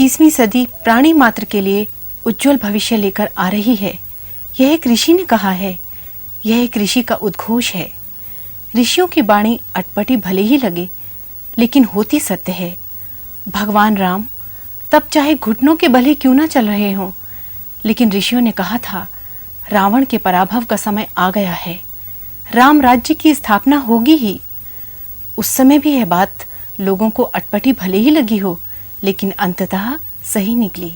21वीं सदी प्राणी मात्र के लिए उज्जवल भविष्य लेकर आ रही है, यह एक ऋषि ने कहा है। यह एक ऋषि का उद्घोष है। ऋषियों की वाणी अटपटी भले ही लगे, लेकिन होती सत्य है। भगवान राम तब चाहे घुटनों के बल क्यों ना चल रहे हों, लेकिन ऋषियों ने कहा था रावण के पराभव का समय आ गया है, राम राज्य की स्थापना होगी ही। उस समय भी यह बात लोगों को अटपटी भले ही लगी हो, लेकिन अंततः सही निकली।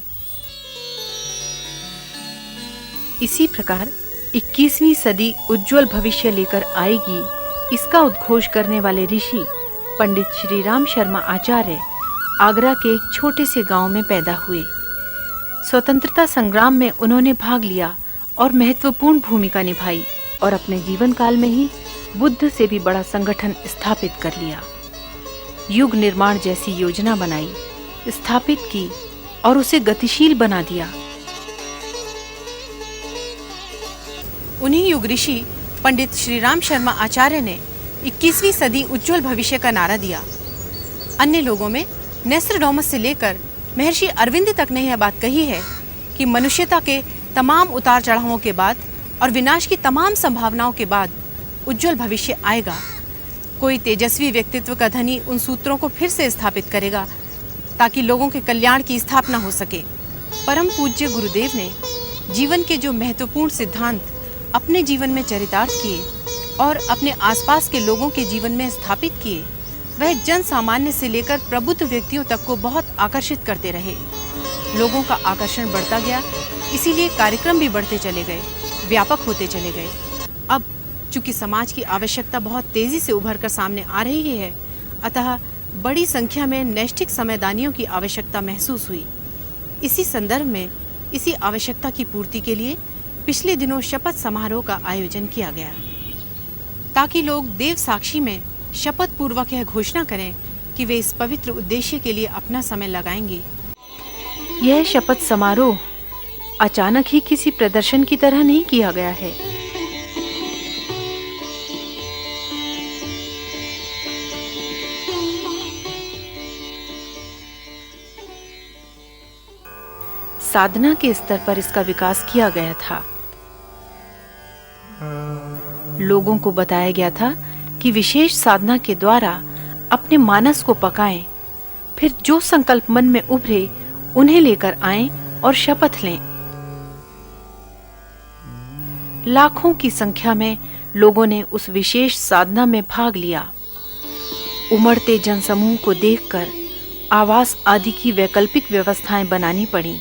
इसी प्रकार 21वीं सदी उज्जवल भविष्य लेकर आएगी, इसका उद्घोष करने वाले ऋषि पंडित श्री राम शर्मा आचार्य आगरा के एक छोटे से गांव में पैदा हुए। स्वतंत्रता संग्राम में उन्होंने भाग लिया और महत्वपूर्ण भूमिका निभाई और अपने जीवन काल में ही बुद्ध से भी बड़ा संगठन स्थापित कर लिया। युग निर्माण जैसी योजना बनाई, स्थापित की और उसे गतिशील बना दिया। उन्हीं युग ऋषि पंडित श्री राम शर्मा आचार्य ने 21वीं सदी उज्जवल भविष्य का नारा दिया। अन्य लोगों में नोस्ट्राडामस से लेकर महर्षि अरविंद तक ने यह बात कही है कि मनुष्यता के तमाम उतार चढ़ावों के बाद और विनाश की तमाम संभावनाओं के बाद उज्जवल भविष्य आएगा। कोई तेजस्वी व्यक्तित्व का धनी उन सूत्रों को फिर से स्थापित करेगा ताकि लोगों के कल्याण की स्थापना हो सके। परम पूज्य गुरुदेव ने जीवन के जो महत्वपूर्ण सिद्धांत अपने जीवन में चरितार्थ किए और अपने आसपास के लोगों के जीवन में स्थापित किए, वह जन सामान्य से लेकर प्रबुद्ध व्यक्तियों तक को बहुत आकर्षित करते रहे। लोगों का आकर्षण बढ़ता गया, इसीलिए कार्यक्रम भी बढ़ते चले गए, व्यापक होते चले गए। अब चूंकि समाज की आवश्यकता बहुत तेजी से उभर कर सामने आ रही है, अतः बड़ी संख्या में नैष्ठिक समयदानियों की आवश्यकता महसूस हुई। इसी संदर्भ में इसी आवश्यकता की पूर्ति के लिए पिछले दिनों शपथ समारोह का आयोजन किया गया, ताकि लोग देव साक्षी में शपथ पूर्वक यह घोषणा करें कि वे इस पवित्र उद्देश्य के लिए अपना समय लगाएंगे। यह शपथ समारोह अचानक ही किसी प्रदर्शन की तरह नहीं किया गया है। साधना के स्तर पर इसका विकास किया गया था। लोगों को बताया गया था कि विशेष साधना के द्वारा अपने मानस को पकाएं, फिर जो संकल्प मन में उभरे उन्हें लेकर आएं और शपथ लें। लाखों की संख्या में लोगों ने उस विशेष साधना में भाग लिया। उमड़ते जनसमूह को देखकर आवास आदि की वैकल्पिक व्यवस्थाएं बनानी पड़ी।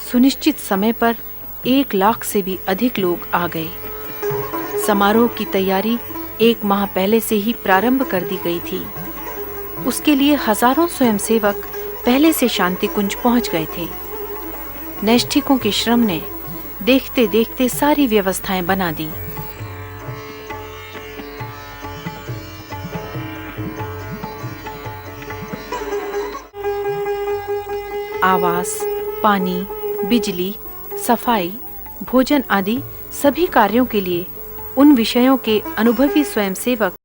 सुनिश्चित समय पर 1 लाख से भी अधिक लोग आ गए। समारोह की तैयारी 1 माह पहले से ही प्रारंभ कर दी गई थी। उसके लिए हजारों स्वयंसेवक पहले से शांति कुंज पहुंच गए थे। नैष्ठिकों के श्रम ने देखते देखते सारी व्यवस्थाएं बना दी। आवास, पानी, बिजली, सफाई, भोजन आदि सभी कार्यों के लिए उन विषयों के अनुभवी स्वयंसेवक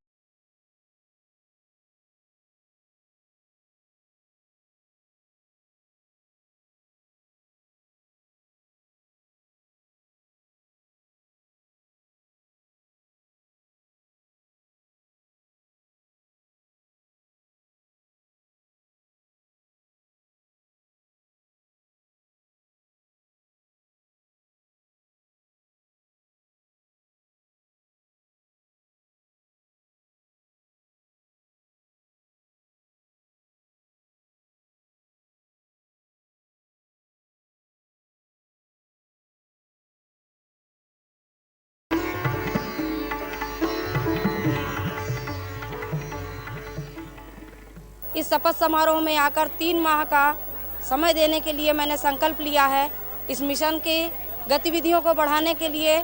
इस शपथ समारोह में आकर 3 माह का समय देने के लिए मैंने संकल्प लिया है। इस मिशन की गतिविधियों को बढ़ाने के लिए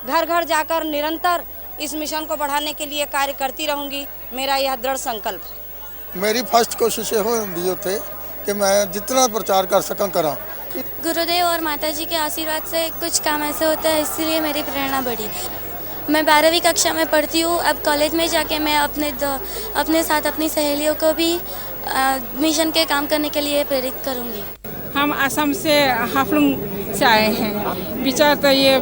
घर घर जाकर निरंतर इस मिशन को बढ़ाने के लिए कार्य करती रहूंगी। मेरा यह दृढ़ संकल्प है। मेरी फर्स्ट कोशिश ये होती है कि मैं जितना प्रचार कर सकां करा। गुरुदेव और माताजी के आशीर्वाद से कुछ काम ऐसे होता है, इसलिए मेरी प्रेरणा बढ़ी। मैं 12वीं कक्षा में पढ़ती हूँ। अब कॉलेज में जाके मैं अपने साथ अपनी सहेलियों को भी मिशन के काम करने के लिए प्रेरित करूँगी। हम असम से हाफलंग से आए हैं। विचार तो ये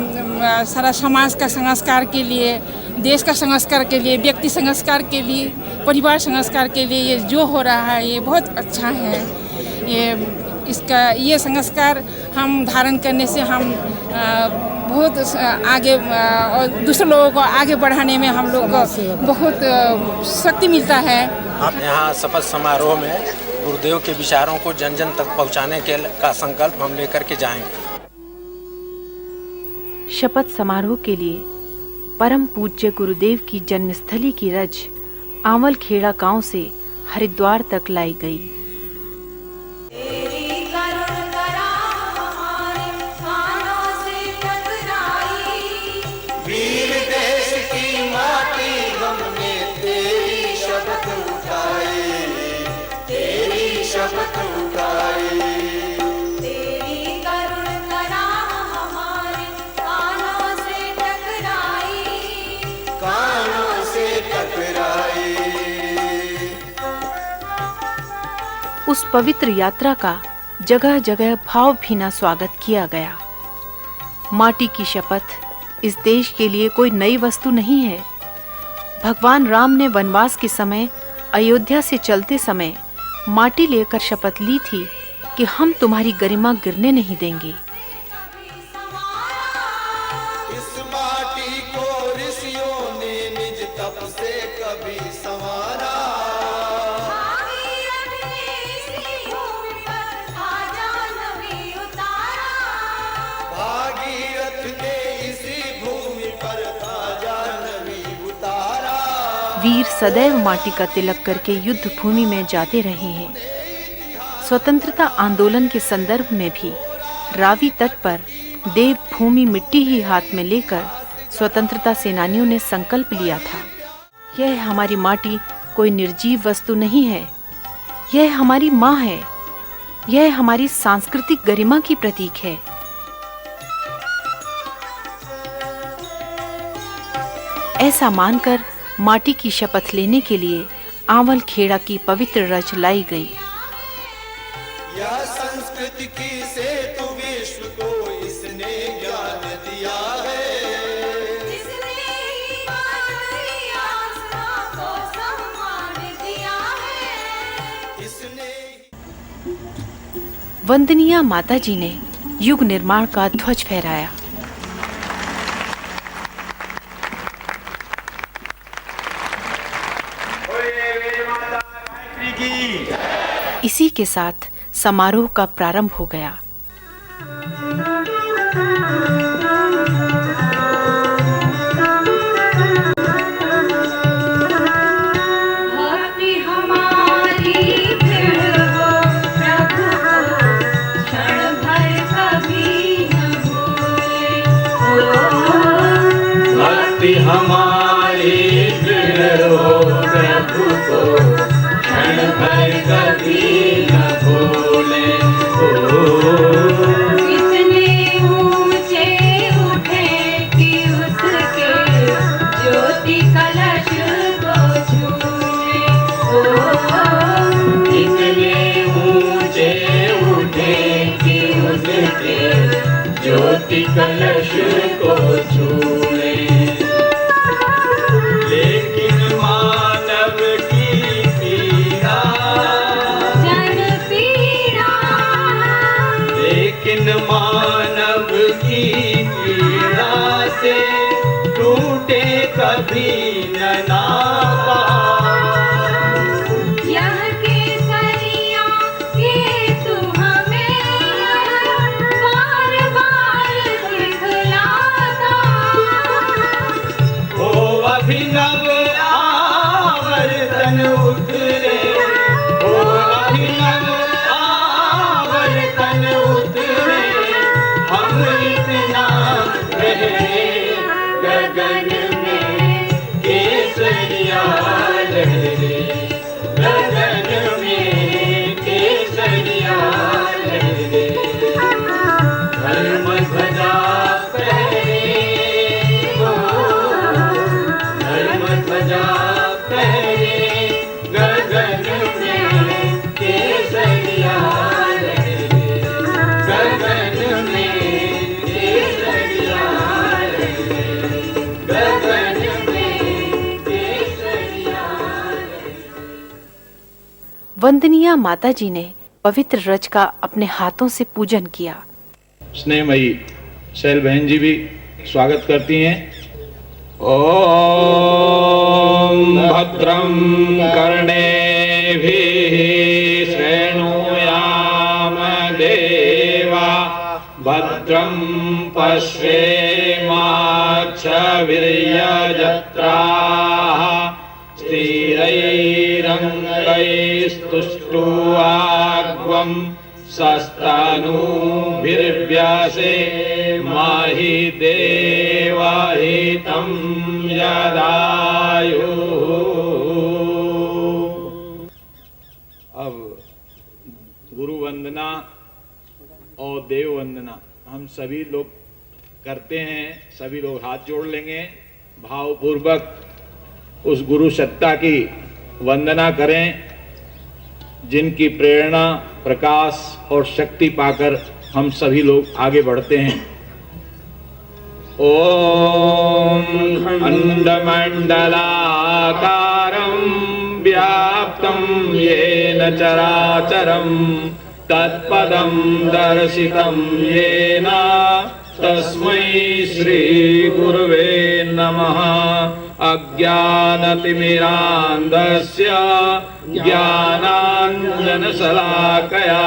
सारा समाज का संस्कार के लिए, देश का संस्कार के लिए, व्यक्ति संस्कार के लिए, परिवार संस्कार के लिए ये जो हो रहा है ये बहुत अच्छा है। ये संस्कार हम धारण करने से हम बहुत आगे और दूसरे लोगों को आगे बढ़ाने में हम लोग को बहुत शक्ति मिलता है। हम यहाँ शपथ समारोह में गुरुदेव के विचारों को जन जन तक पहुँचाने का संकल्प हम लेकर के जाएंगे। शपथ समारोह के लिए परम पूज्य गुरुदेव की जन्मस्थली की रज आंवल खेड़ा गांव से हरिद्वार तक लाई गई। वीर देश की माटी हमने तेरी शपथ उठाई, तेरी शपथ उठाई। तेरी करुण कराह हमारे कानों से टकराई, कानों से टकराई। उस पवित्र यात्रा का जगह जगह भावभीना स्वागत किया गया। माटी की शपथ इस देश के लिए कोई नई वस्तु नहीं है। भगवान राम ने वनवास के समय अयोध्या से चलते समय माटी लेकर शपथ ली थी कि हम तुम्हारी गरिमा गिरने नहीं देंगे। इस माटी को ऋषियों ने निज तप से कभी संवारा। भागीरथ ने इसी भूमि पर ताजा नवी उतारा। वीर सदैव माटी का तिलक करके युद्ध भूमि में जाते रहे हैं। स्वतंत्रता आंदोलन के संदर्भ में भी रावी तट पर देव भूमि मिट्टी ही हाथ में लेकर स्वतंत्रता सेनानियों ने संकल्प लिया था। यह हमारी माटी कोई निर्जीव वस्तु नहीं है, यह हमारी माँ है, यह हमारी सांस्कृतिक गरिमा की प्रतीक है। ऐसा मानकर माटी की शपथ लेने के लिए आंवल खेड़ा की पवित्र रज लाई गई। यह संस्कृति की सेतु विश्व को इसने ज्ञान दिया है। इसने ही मानवीय आस्था को सम्मान दिया है। इसने वंदनीय माताजी ने युग निर्माण का ध्वज फहराया। इसी के साथ समारोह का प्रारंभ हो गया। भक्ति हमारी दृढ़ हो प्रभु को क्षण भर कभी न भूले। भक्ति हमारी दृढ़ हो प्रभु को क्षण भर कभी न भूले। कितने ऊंचे उठे कि उसके ज्योति कलश को छूले। कितने ऊंचे उठे कि उसके ज्योति कलश को छूले। लेकिन मानव की पीड़ा, जन पीड़ा, लेकिन मानव की पीड़ा से टूटे कभी न नाता। यह केसरिया के तू हमें बार बार दिखलाता। ओ अभिनव आवर्तन उतरे, ओ अभिनव आवर्तन उतरे। हम इतना गहरे गगन में केसरिया लहरे, गगन में केसरिया लहरे। राजा पहरे गगन में केसरिया लहरे गगन में केसरिया लहरे गगन में केसरिया वंदनीय माता जी ने पवित्र रज का अपने हाथों से पूजन किया। स्नेहमयी शैल बहन जी भी स्वागत करती हैं। ओम भद्रं कर्णेभिः शृणुयाम देवा भद्रं पश्येमाक्षवीर्यजत्राः स्थिरैरङ्गैस्तुष्टुवाग्वं सस्तनूभिर्व्यासे माहि देवहितं यदायुः। अब गुरु वंदना और देव वंदना हम सभी लोग करते हैं। सभी लोग हाथ जोड़ लेंगे, भावपूर्वक उस गुरु सत्ता की वंदना करें जिनकी प्रेरणा, प्रकाश और शक्ति पाकर हम सभी लोग आगे बढ़ते हैं। ओम खंडमंडलाकारं व्याप्तं येन चराचरं तत्पदं दर्शितं येन तस्मै श्री गुरुवे नमः। अज्ञानतिमिरान्धस्य ज्ञानाञ्जनशलाकया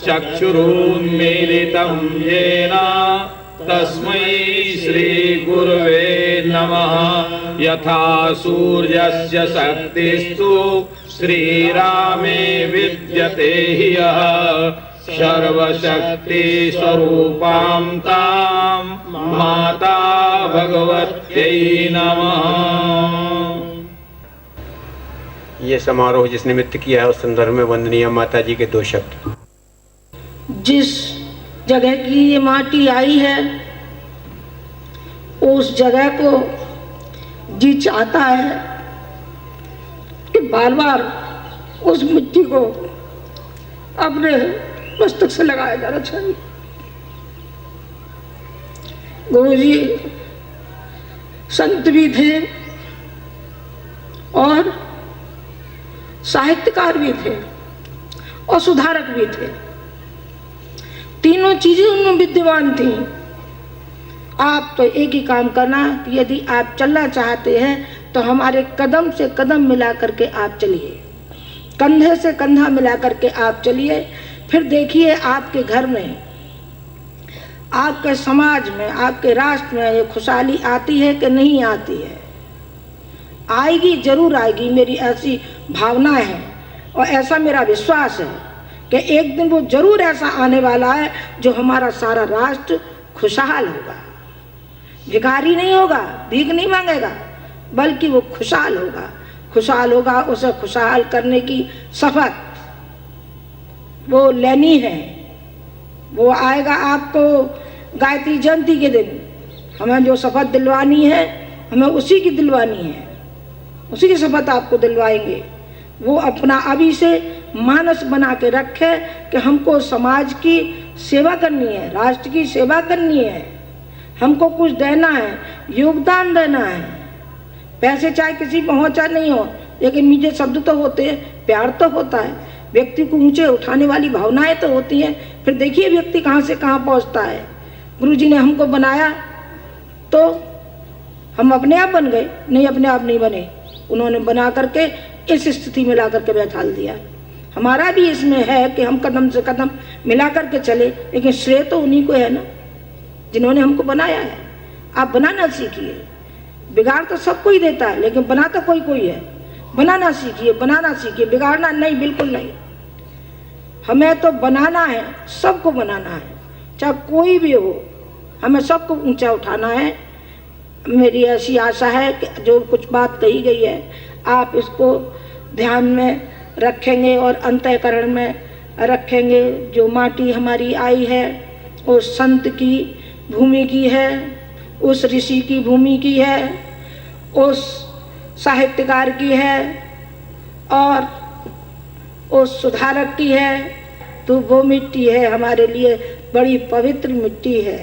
चक्षुरुन्मीलितं येन तस्मै श्री गुरुवे नमः। यथा सूर्यस्य शक्तिस्तु श्रीरामे विद्यते हि यः सर्वशक्ति स्वरूपां तां माता भगवत्यै नमः। ये समारोह जिस निमित्त किया है उस संदर्भ में वंदनीय माता जी के 2 शब्द। जिस जगह की ये माटी आई है उस जगह को जी चाहता है कि बार बार उस मिट्टी को अपने मस्तक से लगाया जाना चाहिए। गुरु जी संत भी थे और साहित्यकार भी थे और सुधारक भी थे। तीनों चीजें उनमें विद्यमान थी। आप तो एक ही काम करना कि यदि आप चलना चाहते हैं तो हमारे कदम से कदम मिला करके आप चलिए, कंधे से कंधा मिला करके आप चलिए। फिर देखिए आपके घर में, आपके समाज में, आपके राष्ट्र में ये खुशहाली आती है कि नहीं आती है। आएगी, जरूर आएगी, मेरी ऐसी भावना है और ऐसा मेरा विश्वास है कि एक दिन वो जरूर ऐसा आने वाला है जो हमारा सारा राष्ट्र खुशहाल होगा। भिखारी नहीं होगा, भीख नहीं मांगेगा, बल्कि वो खुशहाल होगा। खुशहाल होगा, उसे खुशहाल करने की शपथ वो लेनी है। वो आएगा आपको गायत्री जयंती के दिन। हमें जो शपथ दिलवानी है हमें उसी की दिलवानी है, उसी की शपथ आपको दिलवाएंगे। वो अपना अभी से मानस बना के रखे कि हमको समाज की सेवा करनी है, राष्ट्र की सेवा करनी है, हमको कुछ देना है, योगदान देना है। पैसे चाहे किसी पहुँचा नहीं हो, लेकिन मीठे शब्द तो होते हैं, प्यार तो होता है, व्यक्ति को ऊंचे उठाने वाली भावनाएं तो होती हैं। फिर देखिए व्यक्ति कहाँ से कहाँ पहुँचता है। गुरु जी ने हमको बनाया तो हम अपने आप बन गए? नहीं, अपने आप नहीं बने। उन्होंने बना करके इस स्थिति में ला करके बैठा दिया। हमारा भी इसमें है कि हम कदम से कदम मिला करके चले, लेकिन श्रेय तो उन्हीं को है ना जिन्होंने हमको बनाया है। आप बनाना सीखिए। बिगाड़ तो सबको ही देता है, लेकिन बनाता कोई कोई है। बनाना सीखिए, बनाना सीखिए, बिगाड़ना नहीं, बिल्कुल नहीं। हमें तो बनाना है, सबको बनाना है, चाहे कोई भी हो, हमें सबको ऊंचा उठाना है। मेरी ऐसी आशा है कि जो कुछ बात कही गई है आप इसको ध्यान में रखेंगे और अंतःकरण में रखेंगे। जो माटी हमारी आई है उस संत की भूमि की है, उस ऋषि की भूमि की है, उस साहित्यकार की है और उस सुधारक की है, तो वो मिट्टी है हमारे लिए बड़ी पवित्र मिट्टी है,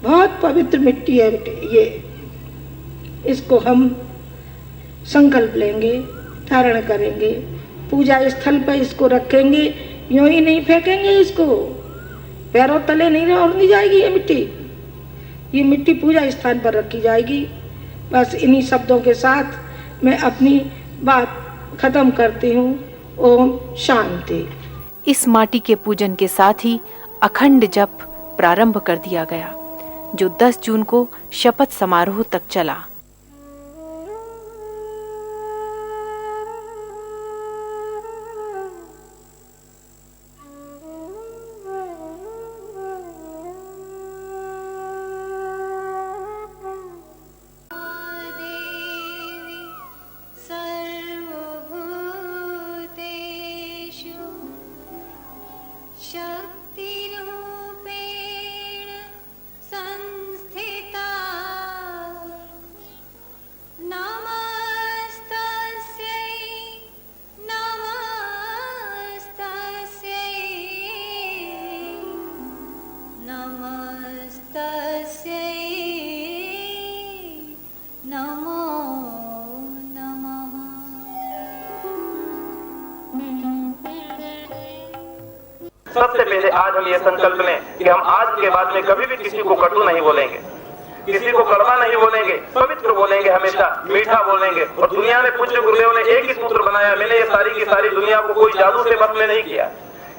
बहुत पवित्र मिट्टी है बेटे। ये इसको हम संकल्प लेंगे, धारण करेंगे, पूजा स्थल पर इसको रखेंगे, यूं ही नहीं फेंकेंगे इसको, पैरों तले नहीं रखी जाएगी ये मिट्टी पूजा स्थान पर रखी जाएगी। बस इन्हीं शब्दों के साथ मैं अपनी बात खत्म करती हूँ। ओम शांति। इस माटी के पूजन के साथ ही अखंड जप प्रारंभ कर दिया गया, जो 10 जून को शपथ समारोह तक चला। शक्तिरूपेण संस्थिता नमस्तस्यै नमस्तस्यै नमस्तस्यै नमो नमः। सबसे पहले आज हम ये संकल्प लें कि हम आज के बाद में कभी भी किसी को कटु नहीं बोलेंगे, किसी को कड़वा नहीं बोलेंगे, पवित्र बोलेंगे, हमेशा मीठा बोलेंगे। और दुनिया में पूज्य गुरुदेव ने एक ही सूत्र बनाया, मैंने ये सारी की सारी दुनिया को कोई जादू से बस में नहीं किया।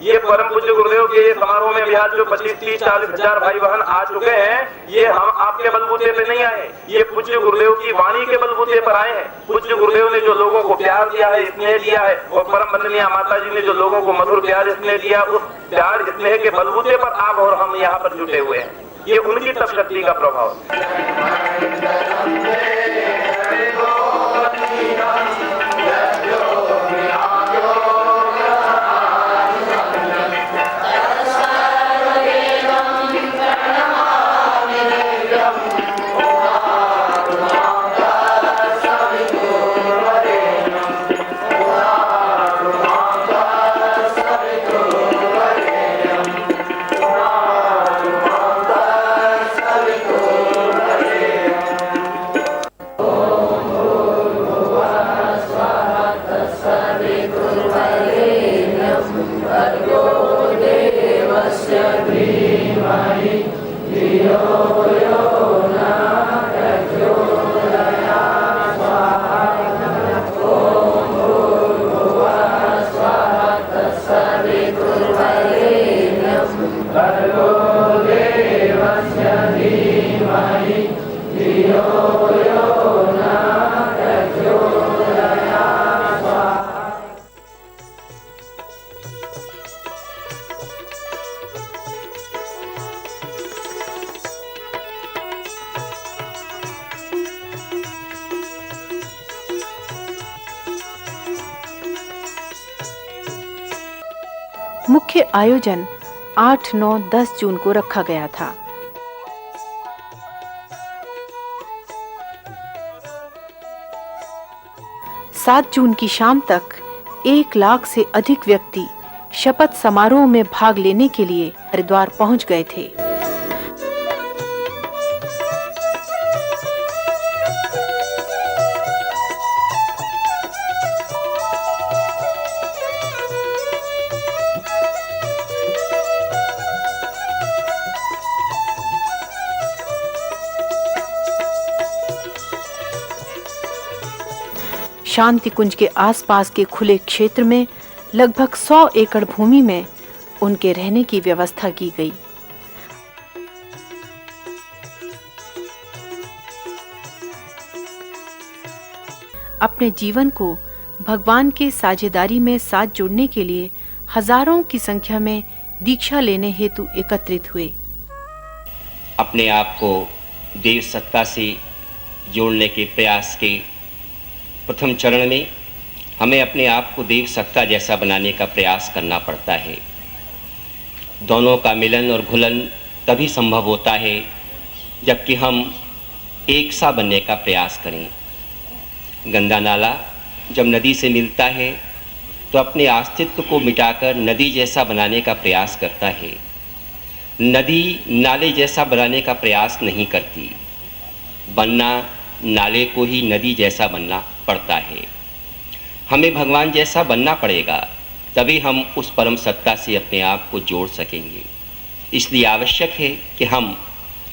ये परम पूज्य गुरुदेव के समारोह में बिहार जो 25, 30, 40 हजार भाई बहन आ चुके हैं, ये हम आपके बलबूते पे नहीं आए, ये पूज्य गुरुदेव की वाणी के बलबूते पर आए हैं। पूज्य गुरुदेव ने जो लोगों को प्यार दिया है, स्नेह दिया है, और परम वंदनीय माता जी ने जो लोगों को मधुर प्यार स्नेह दिया, उस प्यार स्नेह के बलबूते पर आप और हम यहाँ पर जुटे हुए हैं। ये उनकी तप शक्ति का प्रभाव है। मुख्य आयोजन 8, 9, 10 जून को रखा गया था। सात जून की शाम तक 1 लाख से अधिक व्यक्ति शपथ समारोह में भाग लेने के लिए हरिद्वार पहुंच गए थे। शांति कुंज के आसपास के खुले क्षेत्र में लगभग 100 एकड़ भूमि में उनके रहने की व्यवस्था की गई। अपने जीवन को भगवान के साझेदारी में साथ जोड़ने के लिए हजारों की संख्या में दीक्षा लेने हेतु एकत्रित हुए। अपने आप को देव सत्ता से जोड़ने के प्रयास के प्रथम चरण में हमें अपने आप को देव सत्ता जैसा बनाने का प्रयास करना पड़ता है। दोनों का मिलन और घुलन तभी संभव होता है जबकि हम एक सा बनने का प्रयास करें। गंदा नाला जब नदी से मिलता है तो अपने अस्तित्व को मिटाकर नदी जैसा बनाने का प्रयास करता है। नदी नाले जैसा बनाने का प्रयास नहीं करती, बनना नाले को ही नदी जैसा बनना पड़ता है। हमें भगवान जैसा बनना पड़ेगा, तभी हम उस परम सत्ता से अपने आप को जोड़ सकेंगे। इसलिए आवश्यक है कि हम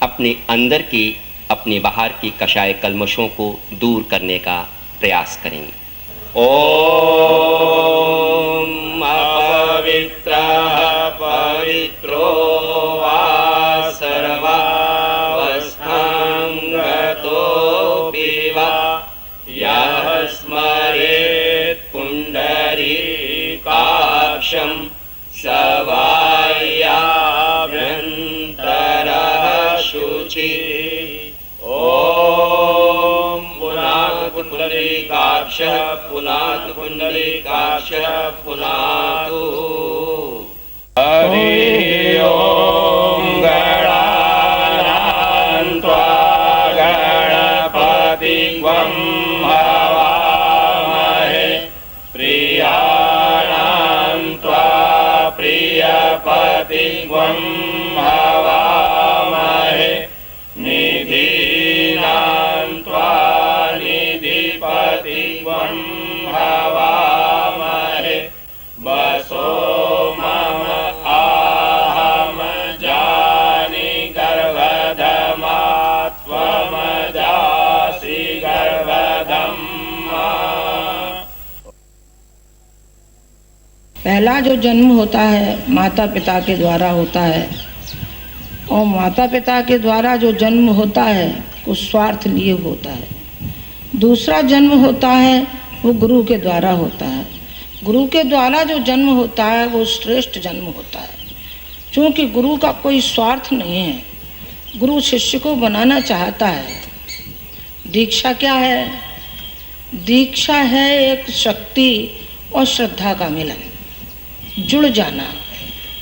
अपने अंदर के, अपने बाहर के कषाय कल्मशों को दूर करने का प्रयास करें। ओम अपवित्रः पवित्रो वा सर्वावस्थां गतोऽपि वा यः स्मरेत् पुण्डरीकाक्षं स वाह्याभ्यन्तरः शुचिः। ओम पुनातु पुण्डरीकाक्षः पुनातु पुण्डरीकाक्षः पुनातु। हरि ओम गणानां त्वा गणपतिं हवामहे प्रियाणां त्वा प्रियपतिं हवामहे निधीनां त्वा निधिपतिं हवामहे वसो मम आहम जानि गर्भधमा त्वमजासि गर्भधम्मा। पहला जो जन्म होता है माता पिता के द्वारा होता है, और माता पिता के द्वारा जो जन्म होता है कुछ स्वार्थ लिए होता है। दूसरा जन्म होता है वो गुरु के द्वारा होता है। गुरु के द्वारा जो जन्म होता है वो श्रेष्ठ जन्म होता है, क्योंकि गुरु का कोई स्वार्थ नहीं है। गुरु शिष्य को बनाना चाहता है। दीक्षा क्या है? दीक्षा है एक शक्ति और श्रद्धा का मिलन, जुड़ जाना।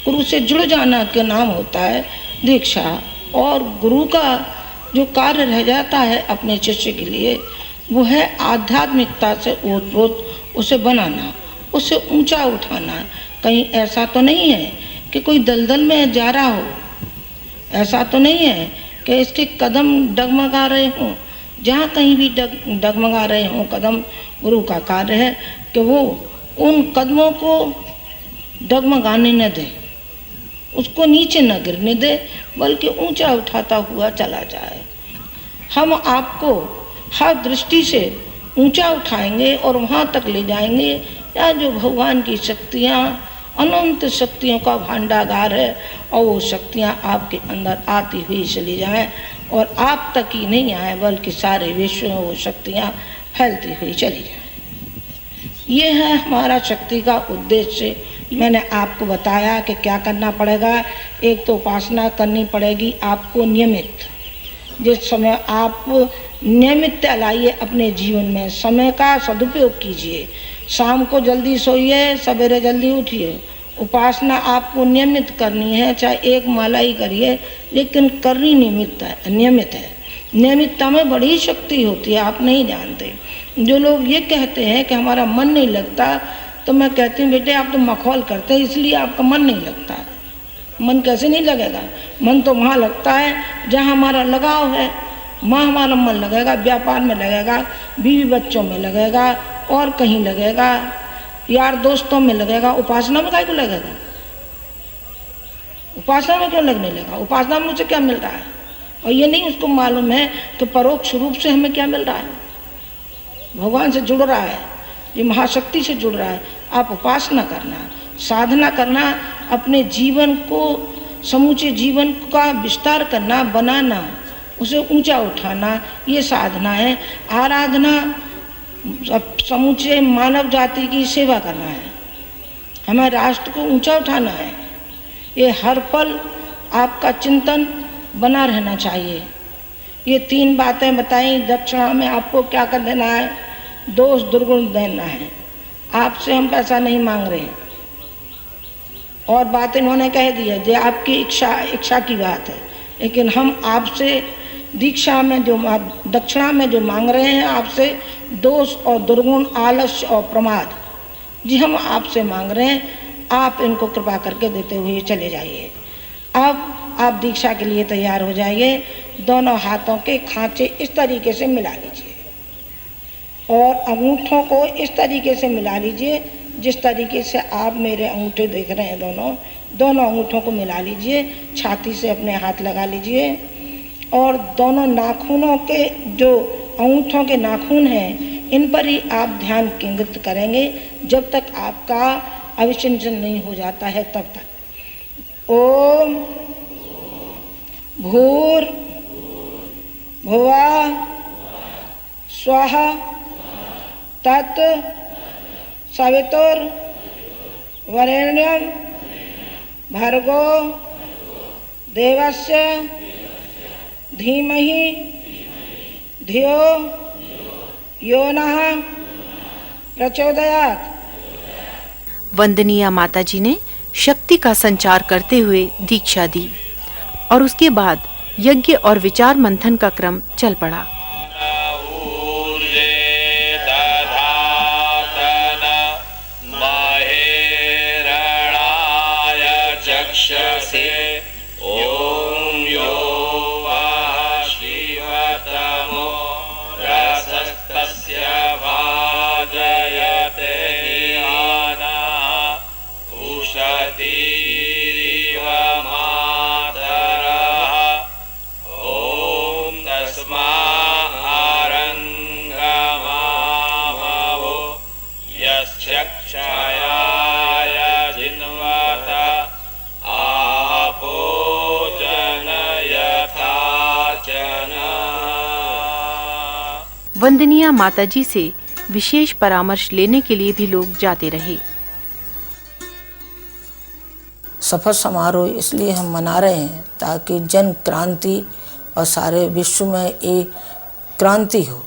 गुरु से जुड़ जाना का नाम होता है दीक्षा। और गुरु का जो कार्य रह जाता है अपने शिष्य के लिए वो है आध्यात्मिकता से ओतप्रोत उसे बनाना, उसे ऊंचा उठाना। कहीं ऐसा तो नहीं है कि कोई दलदल में जा रहा हो, ऐसा तो नहीं है कि इसके कदम डगमगा रहे हों। जहाँ कहीं भी डगमगा रहे हों कदम, गुरु का कार्य है कि वो उन कदमों को डगमगाने न दे, उसको नीचे न गिरने दे, बल्कि ऊंचा उठाता हुआ चला जाए। हम आपको हर दृष्टि से ऊंचा उठाएंगे और वहाँ तक ले जाएंगे या जो भगवान की शक्तियाँ, अनंत शक्तियों का भांडागार है, और वो शक्तियाँ आपके अंदर आती हुई चली जाएं और आप तक ही नहीं आए बल्कि सारे विश्व में वो शक्तियाँ फैलती हुई चली जाएं। ये है हमारा शक्ति का उद्देश्य। मैंने आपको बताया कि क्या करना पड़ेगा। एक तो उपासना करनी पड़ेगी आपको नियमित। जिस समय आप नियमितता लाइए अपने जीवन में, समय का सदुपयोग कीजिए। शाम को जल्दी सोइए, सवेरे जल्दी उठिए। उपासना आपको नियमित करनी है, चाहे एक माला ही करिए, लेकिन करनी नियमित है। नियमितता में बड़ी शक्ति होती है, आप नहीं जानते। जो लोग ये कहते हैं कि हमारा मन नहीं लगता, तो मैं कहती हूँ बेटे आप तो मखौल करते हैं, इसलिए आपका मन नहीं लगता है। मन कैसे नहीं लगेगा? मन तो वहाँ लगता है जहाँ हमारा लगाव है। वहाँ हमारा मन लगेगा, व्यापार में लगेगा, बीवी बच्चों में लगेगा, और कहीं लगेगा, यार दोस्तों में लगेगा। उपासना में काहे को लगेगा? उपासना में क्यों लगने लगा? उपासना में मुझे क्या मिल रहा है? और ये नहीं उसको मालूम है कि परोक्ष रूप से हमें क्या मिल रहा है। भगवान से जुड़ रहा है, ये महाशक्ति से जुड़ रहा है। आप उपासना करना, साधना करना, अपने जीवन को, समूचे जीवन का विस्तार करना, बनाना, उसे ऊंचा उठाना, ये साधना है। आराधना समूचे मानव जाति की सेवा करना है, हमें राष्ट्र को ऊंचा उठाना है। ये हर पल आपका चिंतन बना रहना चाहिए। ये 3 बातें बताई। दक्षिणा में आपको क्या कर देना है? दोष दुर्गुण देना है। आपसे हम पैसा नहीं मांग रहे हैं, और बात इन्होंने कह दी है, ये आपकी इच्छा की बात है, लेकिन हम आपसे दीक्षा में जो दक्षिणा में जो मांग रहे हैं आपसे दोष और दुर्गुण, आलस्य और प्रमाद, जी हम आपसे मांग रहे हैं, आप इनको कृपा करके देते हुए चले जाइए। अब आप दीक्षा के लिए तैयार हो जाइए। दोनों हाथों के खांचे इस तरीके से मिला लीजिए और अंगूठों को इस तरीके से मिला लीजिए जिस तरीके से आप मेरे अंगूठे देख रहे हैं। दोनों अंगूठों को मिला लीजिए, छाती से अपने हाथ लगा लीजिए और दोनों नाखूनों के जो अंगूठों के नाखून हैं इन पर ही आप ध्यान केंद्रित करेंगे जब तक आपका अभिषिंचन नहीं हो जाता है तब तक। ओम भूर भुवः स्वः तत् सवितुर वरेण्यं भर्गो देवस्य धीमहि धियो यो नः प्रचोदयात्। वंदनीय माताजी ने शक्ति का संचार करते हुए दीक्षा दी और उसके बाद यज्ञ और विचार मंथन का क्रम चल पड़ा। वंदनीय माताजी से विशेष परामर्श लेने के लिए भी लोग जाते रहे। शपथ समारोह इसलिए हम मना रहे हैं ताकि जन क्रांति और सारे विश्व में एक क्रांति हो,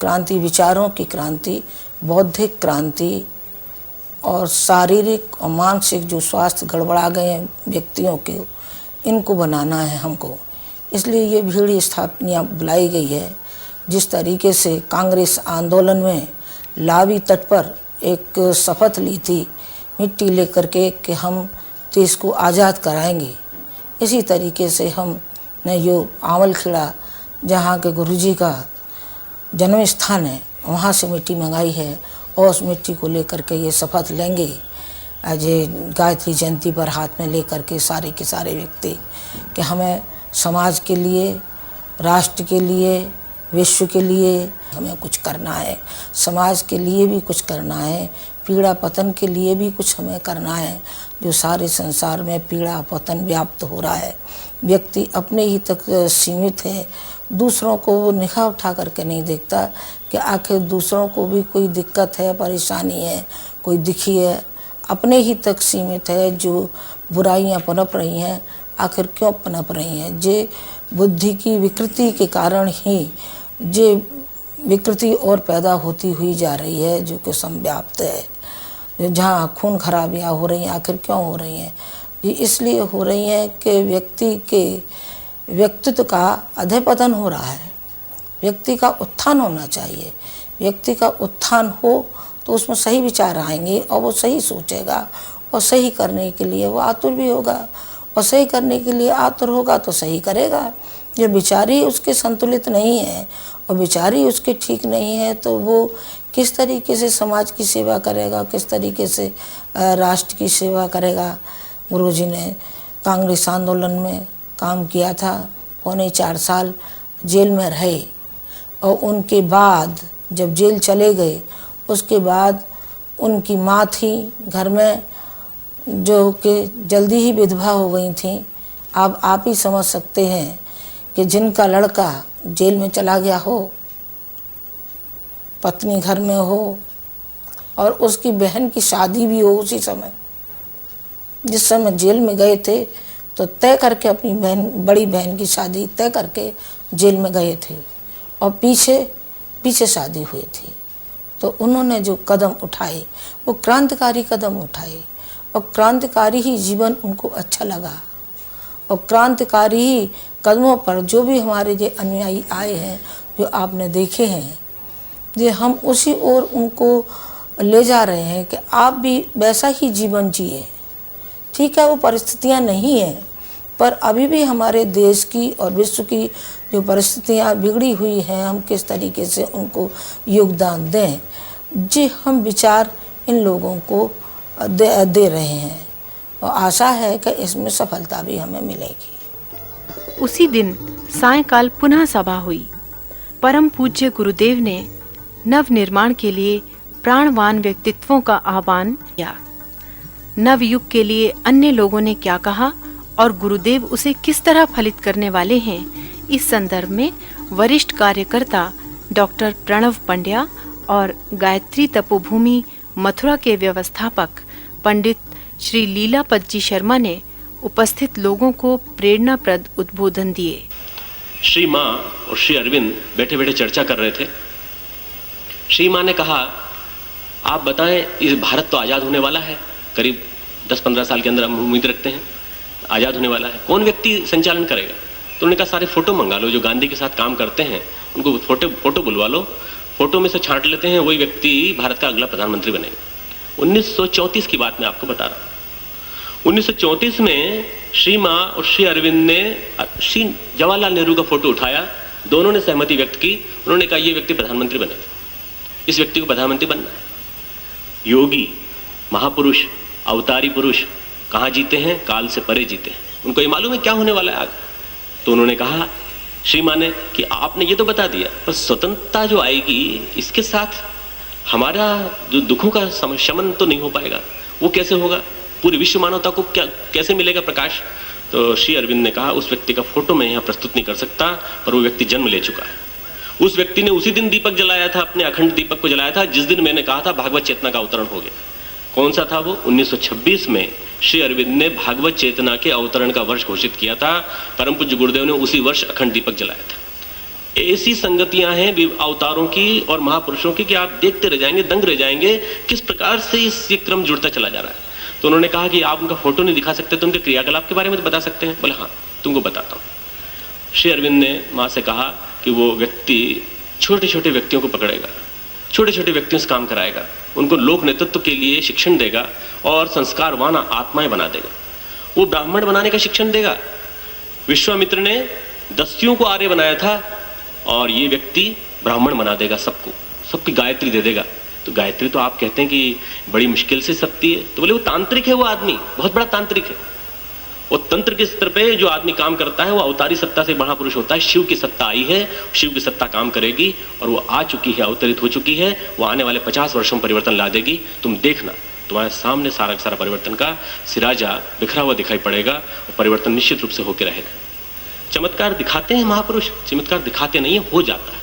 क्रांति विचारों की क्रांति, बौद्धिक क्रांति और शारीरिक और मानसिक जो स्वास्थ्य गड़बड़ा गए हैं व्यक्तियों के, इनको बनाना है हमको। इसलिए ये भीड़ स्थापना बुलाई गई है। जिस तरीके से कांग्रेस आंदोलन में लावी तट पर एक शपथ ली थी मिट्टी लेकर के कि हम देश को आज़ाद कराएंगे, इसी तरीके से हमने यो आंवलखेड़ा जहाँ के गुरुजी का जन्म स्थान है वहाँ से मिट्टी मंगाई है और उस मिट्टी को लेकर के ये शपथ लेंगे आज गायत्री जयंती पर हाथ में लेकर के सारे व्यक्ति कि हमें समाज के लिए, राष्ट्र के लिए, विश्व के लिए हमें कुछ करना है, समाज के लिए भी कुछ करना है, पीड़ा पतन के लिए भी कुछ हमें करना है। जो सारे संसार में पीड़ा पतन व्याप्त हो रहा है, व्यक्ति अपने ही तक सीमित है, दूसरों को वो निगाह उठा करके नहीं देखता कि आखिर दूसरों को भी कोई दिक्कत है, परेशानी है, कोई दुखी है, अपने ही तक सीमित है। जो बुराइयां पनप रही हैं आखिर क्यों पनप रही हैं? जे बुद्धि की विकृति के कारण ही जे विकृति और पैदा होती हुई जा रही है जो कि संव्याप्त है। जहाँ खून खराबियाँ हो रही हैं आखिर क्यों हो रही हैं? ये इसलिए हो रही हैं कि व्यक्ति के व्यक्तित्व का अधःपतन हो रहा है। व्यक्ति का उत्थान होना चाहिए। व्यक्ति का उत्थान हो तो उसमें सही विचार आएंगे और वो सही सोचेगा और सही करने के लिए वो आतुर भी होगा और सही करने के लिए आतुर होगा तो सही करेगा। जब विचार ही उसके संतुलित नहीं है और विचार ही उसके ठीक नहीं है तो वो किस तरीके से समाज की सेवा करेगा, किस तरीके से राष्ट्र की सेवा करेगा। गुरुजी ने कांग्रेस आंदोलन में काम किया था, 4.25 साल जेल में रहे और उनके बाद जब जेल चले गए उसके बाद उनकी माँ थी घर में जो कि जल्दी ही विधवा हो गई थी। अब आप ही समझ सकते हैं कि जिनका लड़का जेल में चला गया हो, पत्नी घर में हो और उसकी बहन की शादी भी हो उसी समय, जिस समय जेल में गए थे तो तय करके अपनी बड़ी बहन की शादी तय करके जेल में गए थे और पीछे शादी हुई थी। तो उन्होंने जो कदम उठाए वो क्रांतिकारी कदम उठाए और क्रांतिकारी ही जीवन उनको अच्छा लगा और क्रांतिकारी कदमों पर जो भी हमारे जो अनुयायी आए हैं, जो आपने देखे हैं, ये हम उसी ओर उनको ले जा रहे हैं कि आप भी वैसा ही जीवन जिए। ठीक है, वो परिस्थितियां नहीं हैं, पर अभी भी हमारे देश की और विश्व की जो परिस्थितियां बिगड़ी हुई हैं, हम किस तरीके से उनको योगदान दें, जी हम विचार इन लोगों को दे रहे हैं और आशा है कि इसमें सफलता भी हमें मिलेगी। उसी दिन सायंकाल पुनः सभा हुई। परम पूज्य गुरुदेव ने नव निर्माण के लिए प्राणवान व्यक्तित्वों का आह्वान किया। नव युग के लिए अन्य लोगों ने क्या कहा और गुरुदेव उसे किस तरह फलित करने वाले हैं, इस संदर्भ में वरिष्ठ कार्यकर्ता डॉक्टर प्रणव पंड्या और गायत्री तपोभूमि मथुरा के व्यवस्थापक पंडित श्री लीलापत जी शर्मा ने उपस्थित लोगों को प्रेरणाप्रद उद्बोधन दिए। श्री माँ और श्री अरविंद बैठे बैठे चर्चा कर रहे थे। श्री माँ ने कहा, आप बताएं, इस भारत तो आज़ाद होने वाला है, करीब 10-15 साल के अंदर हम उम्मीद रखते हैं आज़ाद होने वाला है, कौन व्यक्ति संचालन करेगा? तो उन्होंने कहा, सारे फोटो मंगा लो जो गांधी के साथ काम करते हैं, उनको फोटो बुलवा लो, फोटो में से छांट लेते हैं, वही व्यक्ति भारत का अगला प्रधानमंत्री बनेगा। 1934 की बात मैं आपको बता रहा हूँ। 1934 में श्री माँ और श्री अरविंद ने श्री जवाहरलाल नेहरू का फोटो उठाया, दोनों ने सहमति व्यक्त की। उन्होंने कहा, ये व्यक्ति प्रधानमंत्री बनेगा, इस व्यक्ति को प्रधानमंत्री बनना है। योगी, महापुरुष, अवतारी पुरुष कहाँ जीते हैं? काल से परे जीते हैं। उनको ये मालूम है क्या होने वाला है आगे। तो उन्होंने कहा, श्री माँ ने, कि आपने ये तो बता दिया, पर स्वतंत्रता जो आएगी इसके साथ हमारा जो दुखों का शमन तो नहीं हो पाएगा। वो कैसे होगा? पूरी विश्व मानवता को क्या कैसे मिलेगा प्रकाश? तो श्री अरविंद ने कहा, उस व्यक्ति का फोटो मैं यहाँ प्रस्तुत नहीं कर सकता, पर वो व्यक्ति जन्म ले चुका है। उस व्यक्ति ने उसी दिन दीपक जलाया था, अपने अखंड दीपक को जलाया था जिस दिन मैंने कहा था भागवत चेतना का अवतरण हो गया। कौन सा था वो? 1926 में श्री अरविंद ने भागवत चेतना के अवतरण का वर्ष घोषित किया था। परम पूज्य गुरुदेव ने उसी वर्ष अखंड दीपक जलाया था। ऐसी संगतियां हैं अवतारों की और महापुरुषों की कि आप देखते रह जाएंगे, दंग रह जाएंगे किस प्रकार से ये क्रम जुड़ता चला जा रहा है। तो उन्होंने कहा कि आप उनका फोटो नहीं दिखा सकते तो उनके क्रियाकलाप के बारे में तो बता सकते हैं। बोले हाँ, तुमको बताता हूँ। श्री अरविंद ने माँ से कहा कि वो व्यक्ति छोटे छोटे व्यक्तियों को पकड़ेगा, छोटे छोटे व्यक्तियों से काम कराएगा, उनको लोक नेतृत्व के लिए शिक्षण देगा और संस्कारवान आत्माएं बना देगा। वो ब्राह्मण बनाने का शिक्षण देगा। विश्वामित्र ने दस्युओं को आर्य बनाया था और ये व्यक्ति ब्राह्मण बना देगा, सबको, सबकी गायत्री दे देगा। तो गायत्री तो आप कहते हैं कि बड़ी मुश्किल से सकती है, तो बोले वो तांत्रिक है, वो आदमी बहुत बड़ा तांत्रिक है। वो तंत्र के स्तर पे जो आदमी काम करता है वो अवतारी सत्ता से महापुरुष होता है। शिव की सत्ता आई है, शिव की सत्ता काम करेगी और वो आ चुकी है, अवतरित हो चुकी है। वो आने वाले 50 वर्षों में परिवर्तन ला देगी। तुम देखना, तुम्हारे सामने सारा का सारा परिवर्तन का सिराजा बिखरा हुआ दिखाई पड़ेगा और परिवर्तन निश्चित रूप से होकर रहेगा। चमत्कार दिखाते हैं महापुरुष, चमत्कार दिखाते नहीं है, हो जाता है,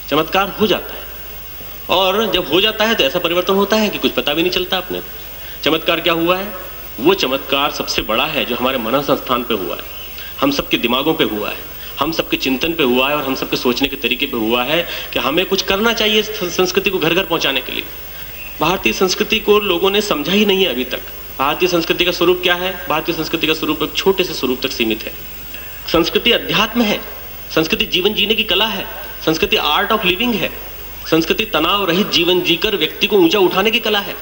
चमत्कार हो जाता है। और जब हो जाता है तो ऐसा परिवर्तन होता है कि कुछ पता भी नहीं चलता अपने। चमत्कार क्या हुआ है? वो चमत्कार सबसे बड़ा है जो हमारे मन संस्थान पे हुआ है, हम सबके दिमागों पे हुआ है, हम सबके चिंतन पे हुआ है और हम सबके सोचने के तरीके पे हुआ है कि हमें कुछ करना चाहिए संस्कृति को घर घर पहुंचाने के लिए। भारतीय संस्कृति को लोगों ने समझा ही नहीं है अभी तक। भारतीय संस्कृति का स्वरूप क्या है? भारतीय संस्कृति का स्वरूप एक छोटे से स्वरूप तक सीमित है। संस्कृति अध्यात्म है, संस्कृति जीवन जीने की कला है, संस्कृति आर्ट ऑफ लिविंग है, संस्कृति तनाव रहित जीवन जीकर व्यक्ति को ऊंचा उठाने की कला है,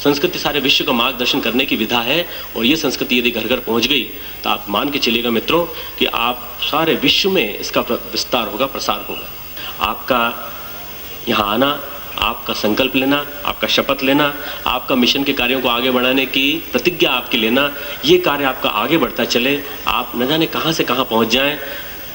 संस्कृति सारे विश्व का मार्गदर्शन करने की विधा है। और ये संस्कृति यदि घर घर पहुंच गई तो आप मान के चलिएगा मित्रों कि आप सारे विश्व में इसका विस्तार होगा, प्रसार होगा। आपका यहाँ आना, आपका संकल्प लेना, आपका शपथ लेना, आपका मिशन के कार्यों को आगे बढ़ाने की प्रतिज्ञा आपकी लेना, ये कार्य आपका आगे बढ़ता चले। आप न जाने कहाँ से कहाँ पहुँच जाएं,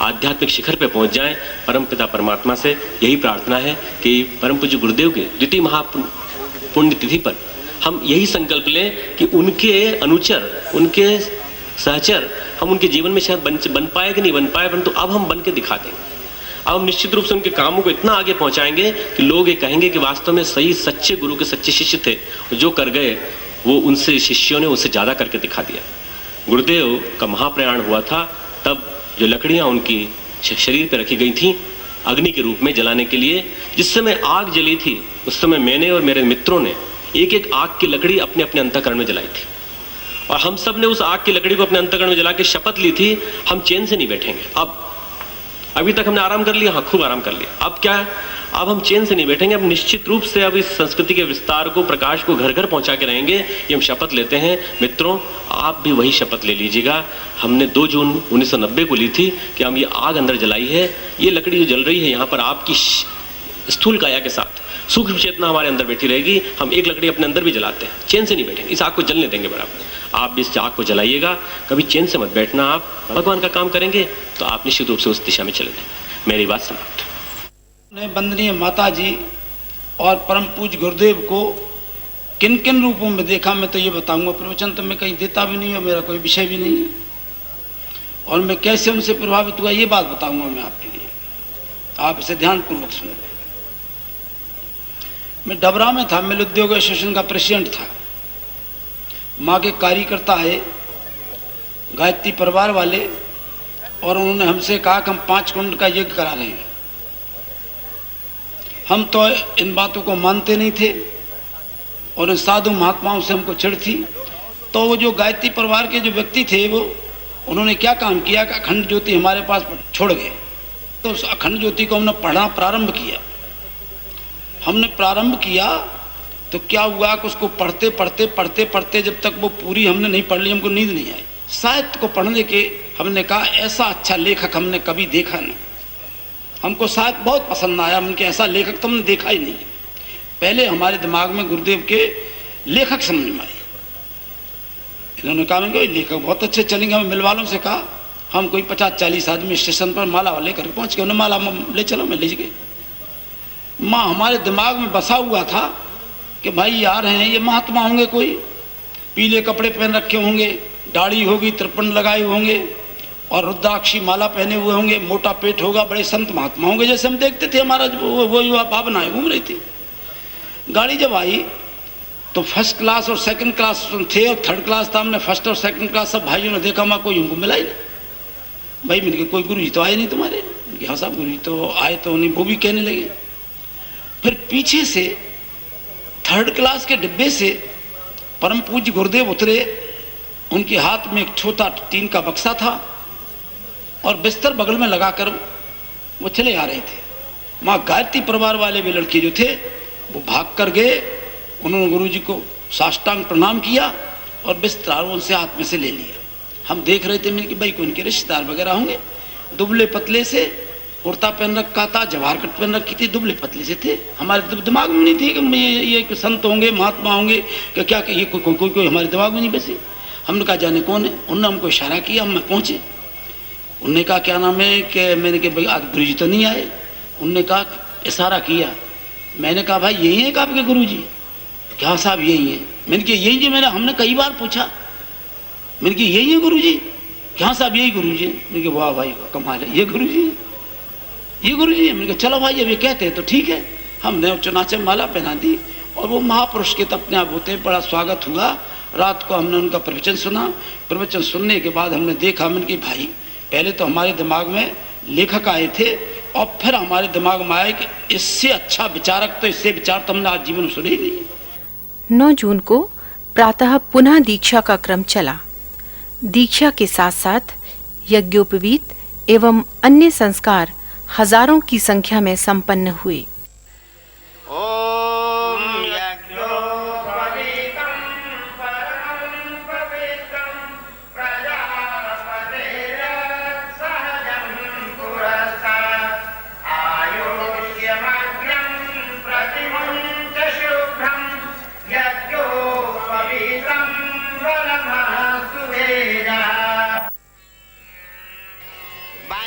आध्यात्मिक शिखर पे पहुँच जाएं। परम पिता परमात्मा से यही प्रार्थना है कि परम पूज्य गुरुदेव के द्वितीय महापुण्य तिथि पर हम यही संकल्प लें कि उनके अनुचर, उनके सहचर हम उनके जीवन में शायद बन पाए कि नहीं बन पाए, परंतु अब हम बन के दिखा देंगे। अब हम निश्चित रूप से उनके कामों को इतना आगे पहुंचाएंगे कि लोग ये कहेंगे कि वास्तव में सही सच्चे गुरु के सच्चे शिष्य थे, जो कर गए वो उनसे शिष्यों ने उससे ज़्यादा करके दिखा दिया। गुरुदेव का महाप्रयाण हुआ था, तब जो लकड़ियाँ उनकी शरीर पर रखी गई थी अग्नि के रूप में जलाने के लिए, जिस समय आग जली थी उस समय मैंने और मेरे मित्रों ने एक एक आग की लकड़ी अपने अपने अंतःकरण में जलाई थी। और हम सब ने उस आग की लकड़ी को अपने अंतःकरण में जला के शपथ ली थी, हम चैन से नहीं बैठेंगे। अब अभी तक हमने आराम कर लिया, हाँ खूब आराम कर लिया। अब क्या है, अब हम चैन से नहीं बैठेंगे। अब निश्चित रूप से अब इस संस्कृति के विस्तार को, प्रकाश को घर घर पहुंचा के रहेंगे, ये हम शपथ लेते हैं। मित्रों, आप भी वही शपथ ले लीजिएगा। हमने 2 जून 1990 को ली थी कि हम ये आग अंदर जलाई है, ये लकड़ी जो जल रही है यहाँ पर आपकी स्थूल काया के साथ सूक्ष्म चेतना हमारे अंदर बैठी रहेगी। हम एक लकड़ी अपने अंदर भी जलाते हैं, चैन से नहीं बैठेंगे, इस आग को जलने देंगे बराबर। आप भी इस आग को जलाइएगा, कभी चैन से मत बैठना। आप भगवान का काम करेंगे तो आप निश्चित रूप से उस दिशा में चले जाएंगे। मेरी बात समाप्त। ने वंदनीय माता जी और परम पूज्य गुरुदेव को किन किन रूपों में देखा, मैं तो ये बताऊंगा। प्रवचन तो मैं कहीं देता भी नहीं और मेरा कोई विषय भी नहीं है, और मैं कैसे उनसे प्रभावित हुआ ये बात बताऊंगा मैं आपके लिए। आप इसे ध्यानपूर्वक सुनो। मैं डबरा में था, मिल उद्योग एसोसिएशन का प्रेसिडेंट था। माँ के कार्यकर्ता आए, गायत्री परिवार वाले, और उन्होंने हमसे कहा कि हम 5 कुंड का यज्ञ करा रहे हैं। हम तो इन बातों को मानते नहीं थे और इन साधु महात्माओं से हमको चिढ़ थी। तो वो जो गायत्री परिवार के जो व्यक्ति थे, वो उन्होंने क्या काम किया कि अखंड ज्योति हमारे पास छोड़ गए। तो उस अखंड ज्योति को हमने पढ़ना प्रारंभ किया। हमने प्रारंभ किया तो क्या हुआ कि उसको पढ़ते पढ़ते पढ़ते पढ़ते जब तक वो पूरी हमने नहीं पढ़ ली, हमको नींद नहीं आई। साहित्य को पढ़ने के हमने कहा ऐसा अच्छा लेखक हमने कभी देखा नहीं। हमको साहित्य बहुत पसंद आया, उनके ऐसा लेखक तो हमने देखा ही नहीं। पहले हमारे दिमाग में गुरुदेव के लेखक समझ में आए। इन्होंने कहा कि लेखक बहुत अच्छे चलेंगे। हमें मिल वालों से कहा, हम कोई 50-40 आदमी स्टेशन पर माला लेकर पहुंच गए। उन्हें माला ले चलो, मैं ले गए। माँ हमारे दिमाग में बसा हुआ था कि भाई आ रहे हैं ये महात्मा होंगे, कोई पीले कपड़े पहन रखे होंगे, दाढ़ी होगी, त्रिपण लगाए होंगे और रुद्राक्षी माला पहने हुए होंगे, मोटा पेट होगा, बड़े संत महात्मा होंगे जैसे हम देखते थे। हमारा वो युवा भावनाएं घूम रही थी। गाड़ी जब आई तो फर्स्ट क्लास और सेकंड क्लास थे और थर्ड क्लास था। हमने फर्स्ट और सेकंड क्लास सब भाइयों ने देखा, माँ कोई उनको मिला ही नहीं। भाई मैंने कहा कोई गुरु जी तो आए नहीं तुम्हारे? हाँ साहब गुरु जी तो आए। तो उन्हें वो भी कहने लगे। फिर पीछे से थर्ड क्लास के डिब्बे से परम पूज्य गुरुदेव उतरे। उनके हाथ में एक छोटा टीन का बक्सा था और बिस्तर बगल में लगाकर वो चले आ रहे थे। माँ गायत्री परिवार वाले भी लड़के जो थे वो भाग कर गए। उन्होंने गुरुजी को साष्टांग प्रणाम किया और बिस्तर उनसे हाथ में से ले लिया। हम देख रहे थे मैंने कि भाई कोई उनके रिश्तेदार वगैरह होंगे। दुबले पतले से कुर्ता पहन रखा था, जवाहर कट पहन रखी थी, दुबले पतले से थे। हमारे दिमाग में नहीं थी कि ये संत होंगे, महात्मा होंगे, कि क्या कि ये कोई हमारे दिमाग में नहीं बसे। हमने कहा जाने कौन है। उन्होंने हमको इशारा किया, हम पहुँचे। उनने कहा क्या नाम है, कि मैंने कहा भाई आज गुरु जी तो नहीं आए। उनने कहा इशारा किया। मैंने कहा भाई यही है क्या आपके गुरु जी? क्या साहब यही है? मैंने कहा यही है। हमने कई बार पूछा, मैंने कहा यही है गुरु जी? क्या साहब यही गुरु जी? मैंने कहा वाह भाई कमाल है, ये गुरु जी, ये गुरु जी। मैंने कहा चलो भाई अब ये कहते हैं तो ठीक है। हमने चुनाचे माला पहना दी और वो महापुरुष के अपने आप होते बड़ा स्वागत हुआ। रात को हमने उनका प्रवचन सुना। प्रवचन सुनने के बाद हमने देखा, मैंने कि भाई पहले तो हमारे दिमाग में लेखक आए थे और फिर हमारे दिमाग में आया कि इससे अच्छा विचारक तो इससे विचार तो हमने आज जीवन में सुने ही नहीं। 9 जून को प्रातः पुनः दीक्षा का क्रम चला। दीक्षा के साथ साथ यज्ञोपवीत एवं अन्य संस्कार हजारों की संख्या में संपन्न हुए।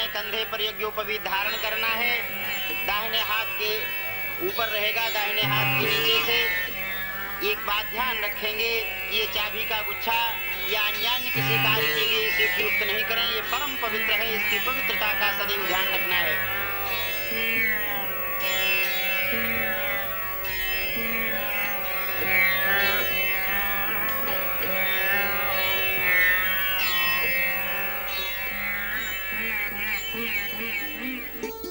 कंधे पर यज्ञोपवीत धारण करना है। दाहिने हाथ के ऊपर रहेगा, दाहिने हाथ के नीचे से। एक बात ध्यान रखेंगे कि ये चाबी का गुच्छा या अन्य किसी कार्य के लिए इसे उपयुक्त नहीं करें। ये परम पवित्र है, इसकी पवित्रता का सदैव ध्यान रखना है।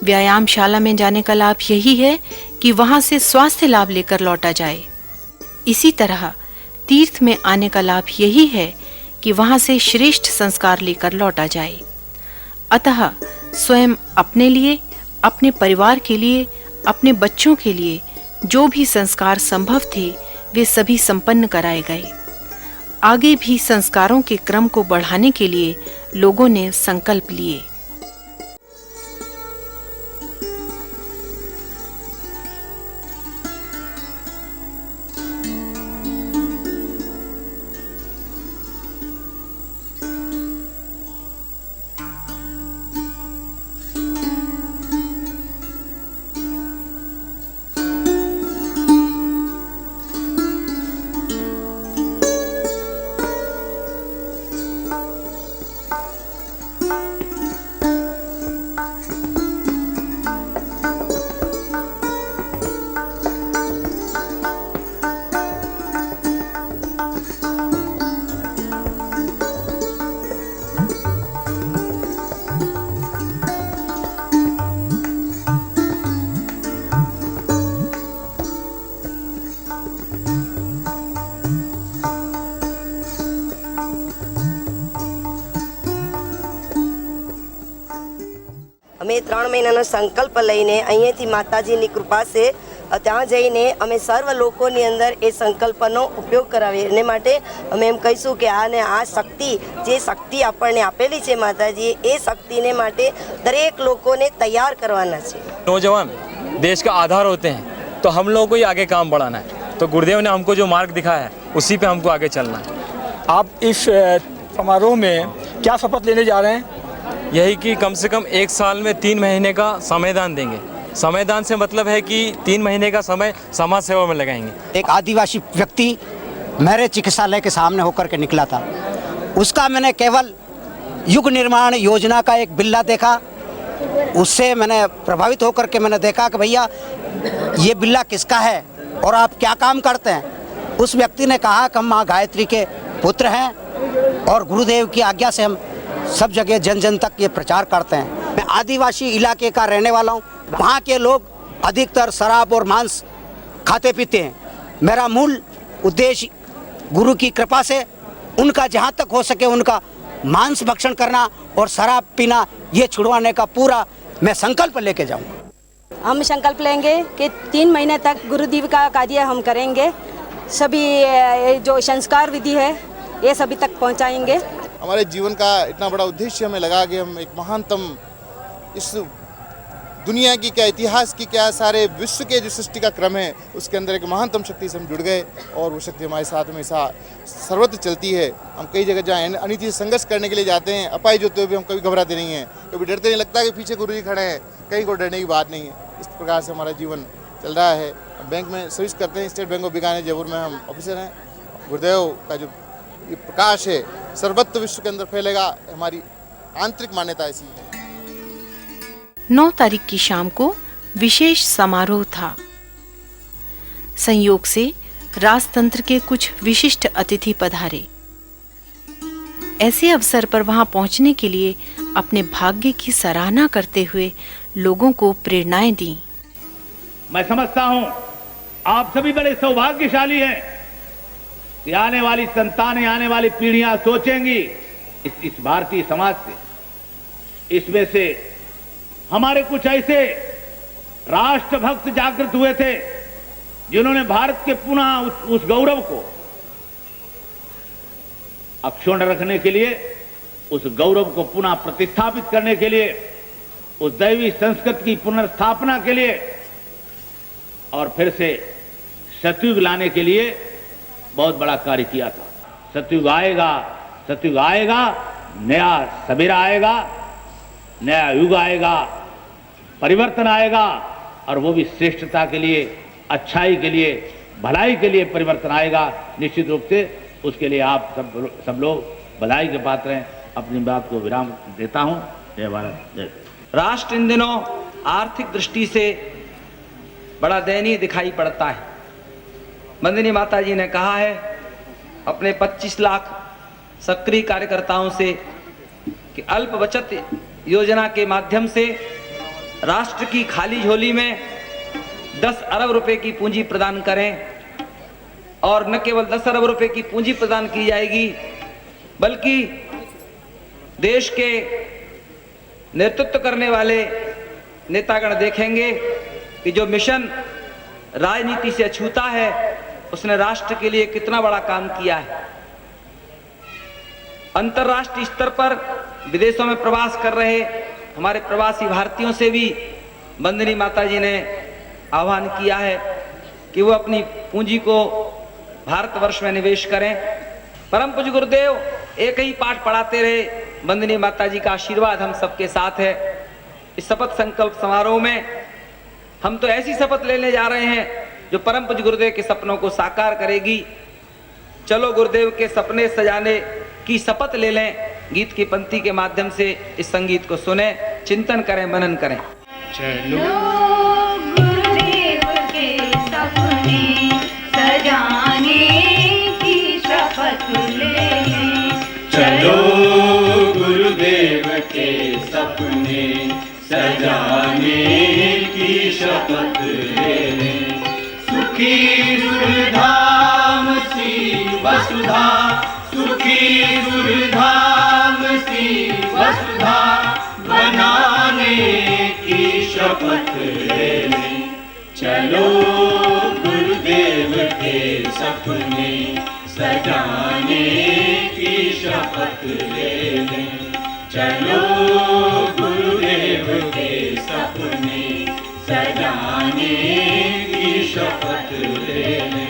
व्यायामशाला में जाने का लाभ यही है कि वहां से स्वास्थ्य लाभ लेकर लौटा जाए। इसी तरह तीर्थ में आने का लाभ यही है कि वहां से श्रेष्ठ संस्कार लेकर लौटा जाए। अतः स्वयं अपने लिए, अपने परिवार के लिए, अपने बच्चों के लिए जो भी संस्कार संभव थे वे सभी संपन्न कराए गए। आगे भी संस्कारों के क्रम को बढ़ाने के लिए लोगों ने संकल्प लिए। અમે 3 મહિનાનો સંકલ્પ લઈને અહીંયાથી માતાજીની કૃપા છે ત્યાં જઈને અમે સર્વ લોકોની અંદર એ સંકલ્પનો ઉપયોગ કરાવીએ એને માટે અમે એમ કહીશું કે આને આ શક્તિ જે શક્તિ આપણને આપેલી છે માતાજીએ એ શક્તિને માટે દરેક લોકોને તૈયાર કરવાના છે। नौजवान देश का आधार होते हैं, तो हम लोगों को ही आगे काम बढ़ाना है। तो गुरुदेव ने हमको जो मार्ग दिखाया है उसी पे हमको आगे चलना है। आप इस समारोह में क्या शपथ लेने जा रहे हैं? यही कि कम से कम 1 साल में 3 महीने का समयदान देंगे। समयदान से मतलब है कि 3 महीने का समय समाज सेवा में लगाएंगे। एक आदिवासी व्यक्ति मेरे चिकित्सालय के सामने होकर के निकला था, उसका मैंने केवल युग निर्माण योजना का एक बिल्ला देखा, उससे मैंने प्रभावित होकर के मैंने देखा कि भैया ये बिल्ला किसका है और आप क्या काम करते हैं। उस व्यक्ति ने कहा कि हम माँ गायत्री के पुत्र हैं और गुरुदेव की आज्ञा से हम सब जगह जन जन तक ये प्रचार करते हैं। मैं आदिवासी इलाके का रहने वाला हूँ। वहाँ के लोग अधिकतर शराब और मांस खाते पीते हैं। मेरा मूल उद्देश्य गुरु की कृपा से उनका जहाँ तक हो सके उनका मांस भक्षण करना और शराब पीना ये छुड़वाने का पूरा मैं संकल्प लेके जाऊँगा। हम संकल्प लेंगे कि 3 महीने तक गुरुदेव का कार्य हम करेंगे। सभी जो संस्कार विधि है ये सभी तक पहुंचाएंगे। हमारे जीवन का इतना बड़ा उद्देश्य हमें लगा कि हम एक महानतम इस दुनिया की क्या इतिहास की क्या सारे विश्व के जो सृष्टि का क्रम है उसके अंदर एक महानतम शक्ति से हम जुड़ गए और वो शक्ति हमारे साथ हमेशा सर्वत्र चलती है। हम कई जगह जहाँ अनिति से संघर्ष करने के लिए जाते हैं, अपाहिज होते हुए भी हम कभी घबराते नहीं हैं, कभी डरते नहीं, लगता है कि पीछे गुरु जी खड़े हैं, कहीं को डरने की बात नहीं है। इस प्रकार से हमारा जीवन चल रहा है। बैंक में सर्विस करते हैं, state bank of Bikaner Jaipur में हम ऑफिसर हैं। गुरुदेव का जो ये प्रकाश है सर्वत्र विश्व के अंदर फैलेगा, हमारी आंतरिक मान्यता ऐसी है। 9 तारीख की शाम को विशेष समारोह था। संयोग से राजतंत्र के कुछ विशिष्ट अतिथि पधारे। ऐसे अवसर पर वहां पहुंचने के लिए अपने भाग्य की सराहना करते हुए लोगों को प्रेरणाएं दी। मैं समझता हूं आप सभी बड़े सौभाग्यशाली हैं कि आने वाली संतानें, आने वाली पीढ़ियां सोचेंगी इस भारतीय समाज से। इसमें से हमारे कुछ ऐसे राष्ट्रभक्त जागृत हुए थे जिन्होंने भारत के पुनः उस गौरव को अक्षुण्ण रखने के लिए, उस गौरव को पुनः प्रतिस्थापित करने के लिए, उस दैवी संस्कृति की पुनर्स्थापना के लिए और फिर से सतयुग लाने के लिए बहुत बड़ा कार्य किया था। सतयुग आएगा, सतयुग आएगा, नया सवेरा आएगा, नया युग आएगा, परिवर्तन आएगा और वो भी श्रेष्ठता के लिए, अच्छाई के लिए, भलाई के लिए परिवर्तन आएगा। निश्चित रूप से उसके लिए आप सब लोग बधाई के पात्र हैं। अपनी बात को विराम देता हूं। जय भारत, जय। राष्ट्र इन दिनों आर्थिक दृष्टि से बड़ा दयनीय दिखाई पड़ता है। मंदिनी माता जी ने कहा है अपने 25 लाख सक्रिय कार्यकर्ताओं से कि अल्प बचत योजना के माध्यम से राष्ट्र की खाली झोली में 10 अरब रुपए की पूंजी प्रदान करें और न केवल 10 अरब रुपए की पूंजी प्रदान की जाएगी बल्कि देश के नेतृत्व करने वाले नेतागण देखेंगे कि जो मिशन राजनीति से अछूता है उसने राष्ट्र के लिए कितना बड़ा काम किया है। अंतर्राष्ट्रीय स्तर पर विदेशों में प्रवास कर रहे हमारे प्रवासी भारतीयों से भी वंदनी माताजी ने आह्वान किया है कि वो अपनी पूंजी को भारतवर्ष में निवेश करें। परम पूज्य गुरुदेव एक ही पाठ पढ़ाते रहे, वंदनी माताजी का आशीर्वाद हम सबके साथ है। इस शपथ संकल्प समारोह में हम तो ऐसी शपथ लेने जा रहे हैं जो परम पूज्य गुरुदेव के सपनों को साकार करेगी। चलो गुरुदेव के सपने सजाने की शपथ ले लें। गीत की पंक्ति के माध्यम से इस संगीत को सुने, चिंतन करें, मनन करें। चलो गुरुदेव के सपने सजाने की शपथ ले लें। चलो गुरुदेव के सपने सजाने की शपथ ले लें। सुखी सुरधाम सी वसुधा, सुखी सुरधाम सी वसुधा बनाने की शपथ ले लें। चलो गुरुदेव के सपने सजाने की शपथ ले लें। चलो गुरुदेव के सपने सजाने की शपथ ले लें।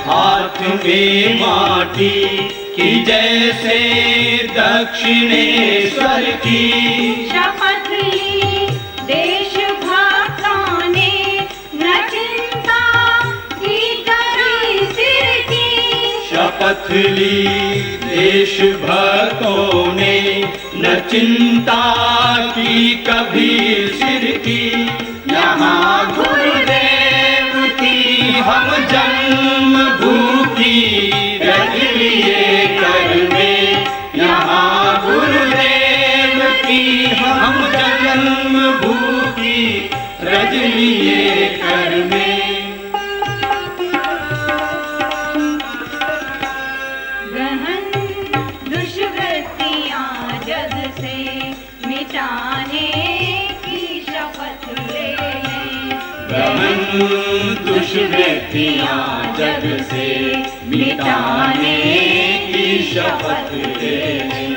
हाथ में माटी की जैसे दक्षिणेश्वर की शपथ ली देश भक्तों ने न चिंता की करी सिर की। शपथ ली देश भक्तों ने न चिंता की कभी सिर की। यहाँ गुरुदेव की हम जन्म भूखी रख लिए कर में। यहाँ गुरुदेव की हम जन्म भूखी रज लिए कर में। गहन दुष्वृत्तियाँ जग से मिटाने की शपथ ले लें। गहन दुष्वृत्तियाँ जग से मिटाने की शपथ ले लें।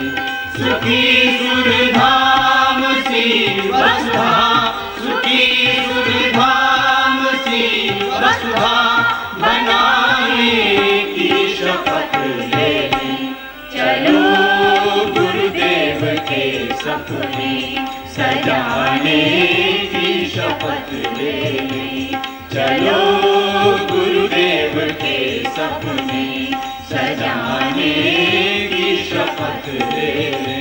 सुखी सुरधाम सी वसुधा, सुखी सुरधाम सी वसुधा बनाने की शपथ ले लें। चलो गुरुदेव के सपने सजाने की शपथ ले लें। चलो गुरुदेव के सपने सजाने की शपथ ले लें।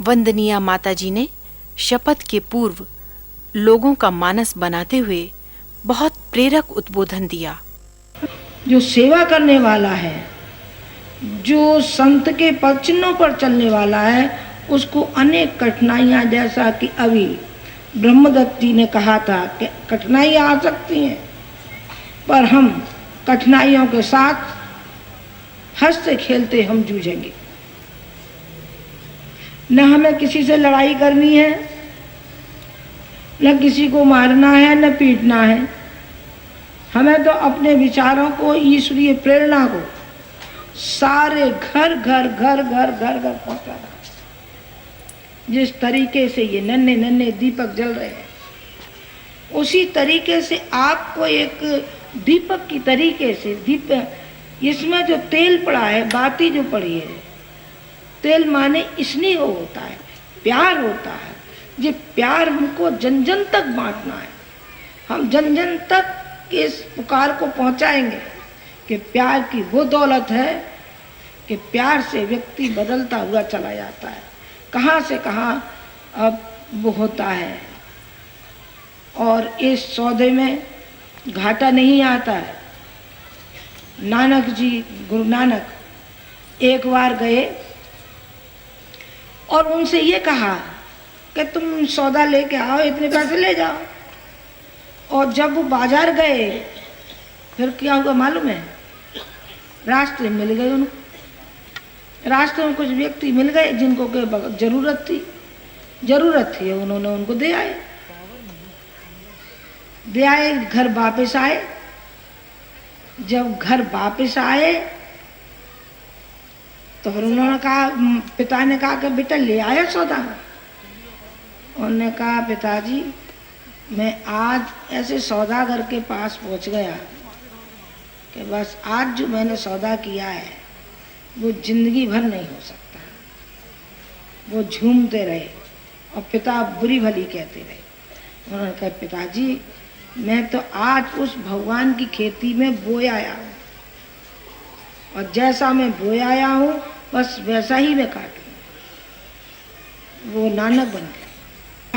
वंदनीय माताजी ने शपथ के पूर्व लोगों का मानस बनाते हुए बहुत प्रेरक उद्बोधन दिया। जो सेवा करने वाला है, जो संत के पदचिन्हों पर चलने वाला है, उसको अनेक कठिनाइयाँ, जैसा कि अभी ब्रह्मदत्त जी ने कहा था कि कठिनाइयाँ आ सकती हैं, पर हम कठिनाइयों के साथ हंसते खेलते हम जूझेंगे। न हमें किसी से लड़ाई करनी है, न किसी को मारना है, न पीटना है। हमें तो अपने विचारों को, ईश्वरीय प्रेरणा को सारे घर घर घर घर घर घर पहुँचाना। जिस तरीके से ये नन्हे नन्हे दीपक जल रहे हैं, उसी तरीके से आपको एक दीपक की तरीके से दीपक, इसमें जो तेल पड़ा है, बाती जो पड़ी है, तेल माने स्नेह होता है, प्यार होता है, ये प्यार हमको जन जन तक बांटना है। हम जन जन तक इस पुकार को पहुंचाएंगे कि प्यार की वो दौलत है कि प्यार से व्यक्ति बदलता हुआ चला जाता है, कहाँ से कहाँ अब वो होता है। और इस सौदे में घाटा नहीं आता है। नानक जी, गुरु नानक एक बार गए और उनसे ये कहा कि तुम सौदा लेके आओ, इतने पैसे ले जाओ। और जब वो बाजार गए फिर क्या हुआ मालूम है? रास्ते मिल गए उनको, रास्ते में कुछ व्यक्ति मिल गए जिनको के जरूरत थी, उन्होंने उनको दे आए। घर वापस आए। जब घर वापस आए तो फिर उन्होंने कहा, पिता ने कहा कि बेटा ले आया सौदा? उन्होंने कहा पिताजी मैं आज ऐसे सौदागर के पास पहुंच गया कि बस आज जो मैंने सौदा किया है वो जिंदगी भर नहीं हो सकता। वो झूमते रहे और पिता बुरी भली कहते रहे। उन्होंने कहा पिताजी मैं तो आज उस भगवान की खेती में बोया आया हूँ और जैसा मैं बोया आया हूँ बस वैसा ही मैं काटूँ। वो नानक बन गए।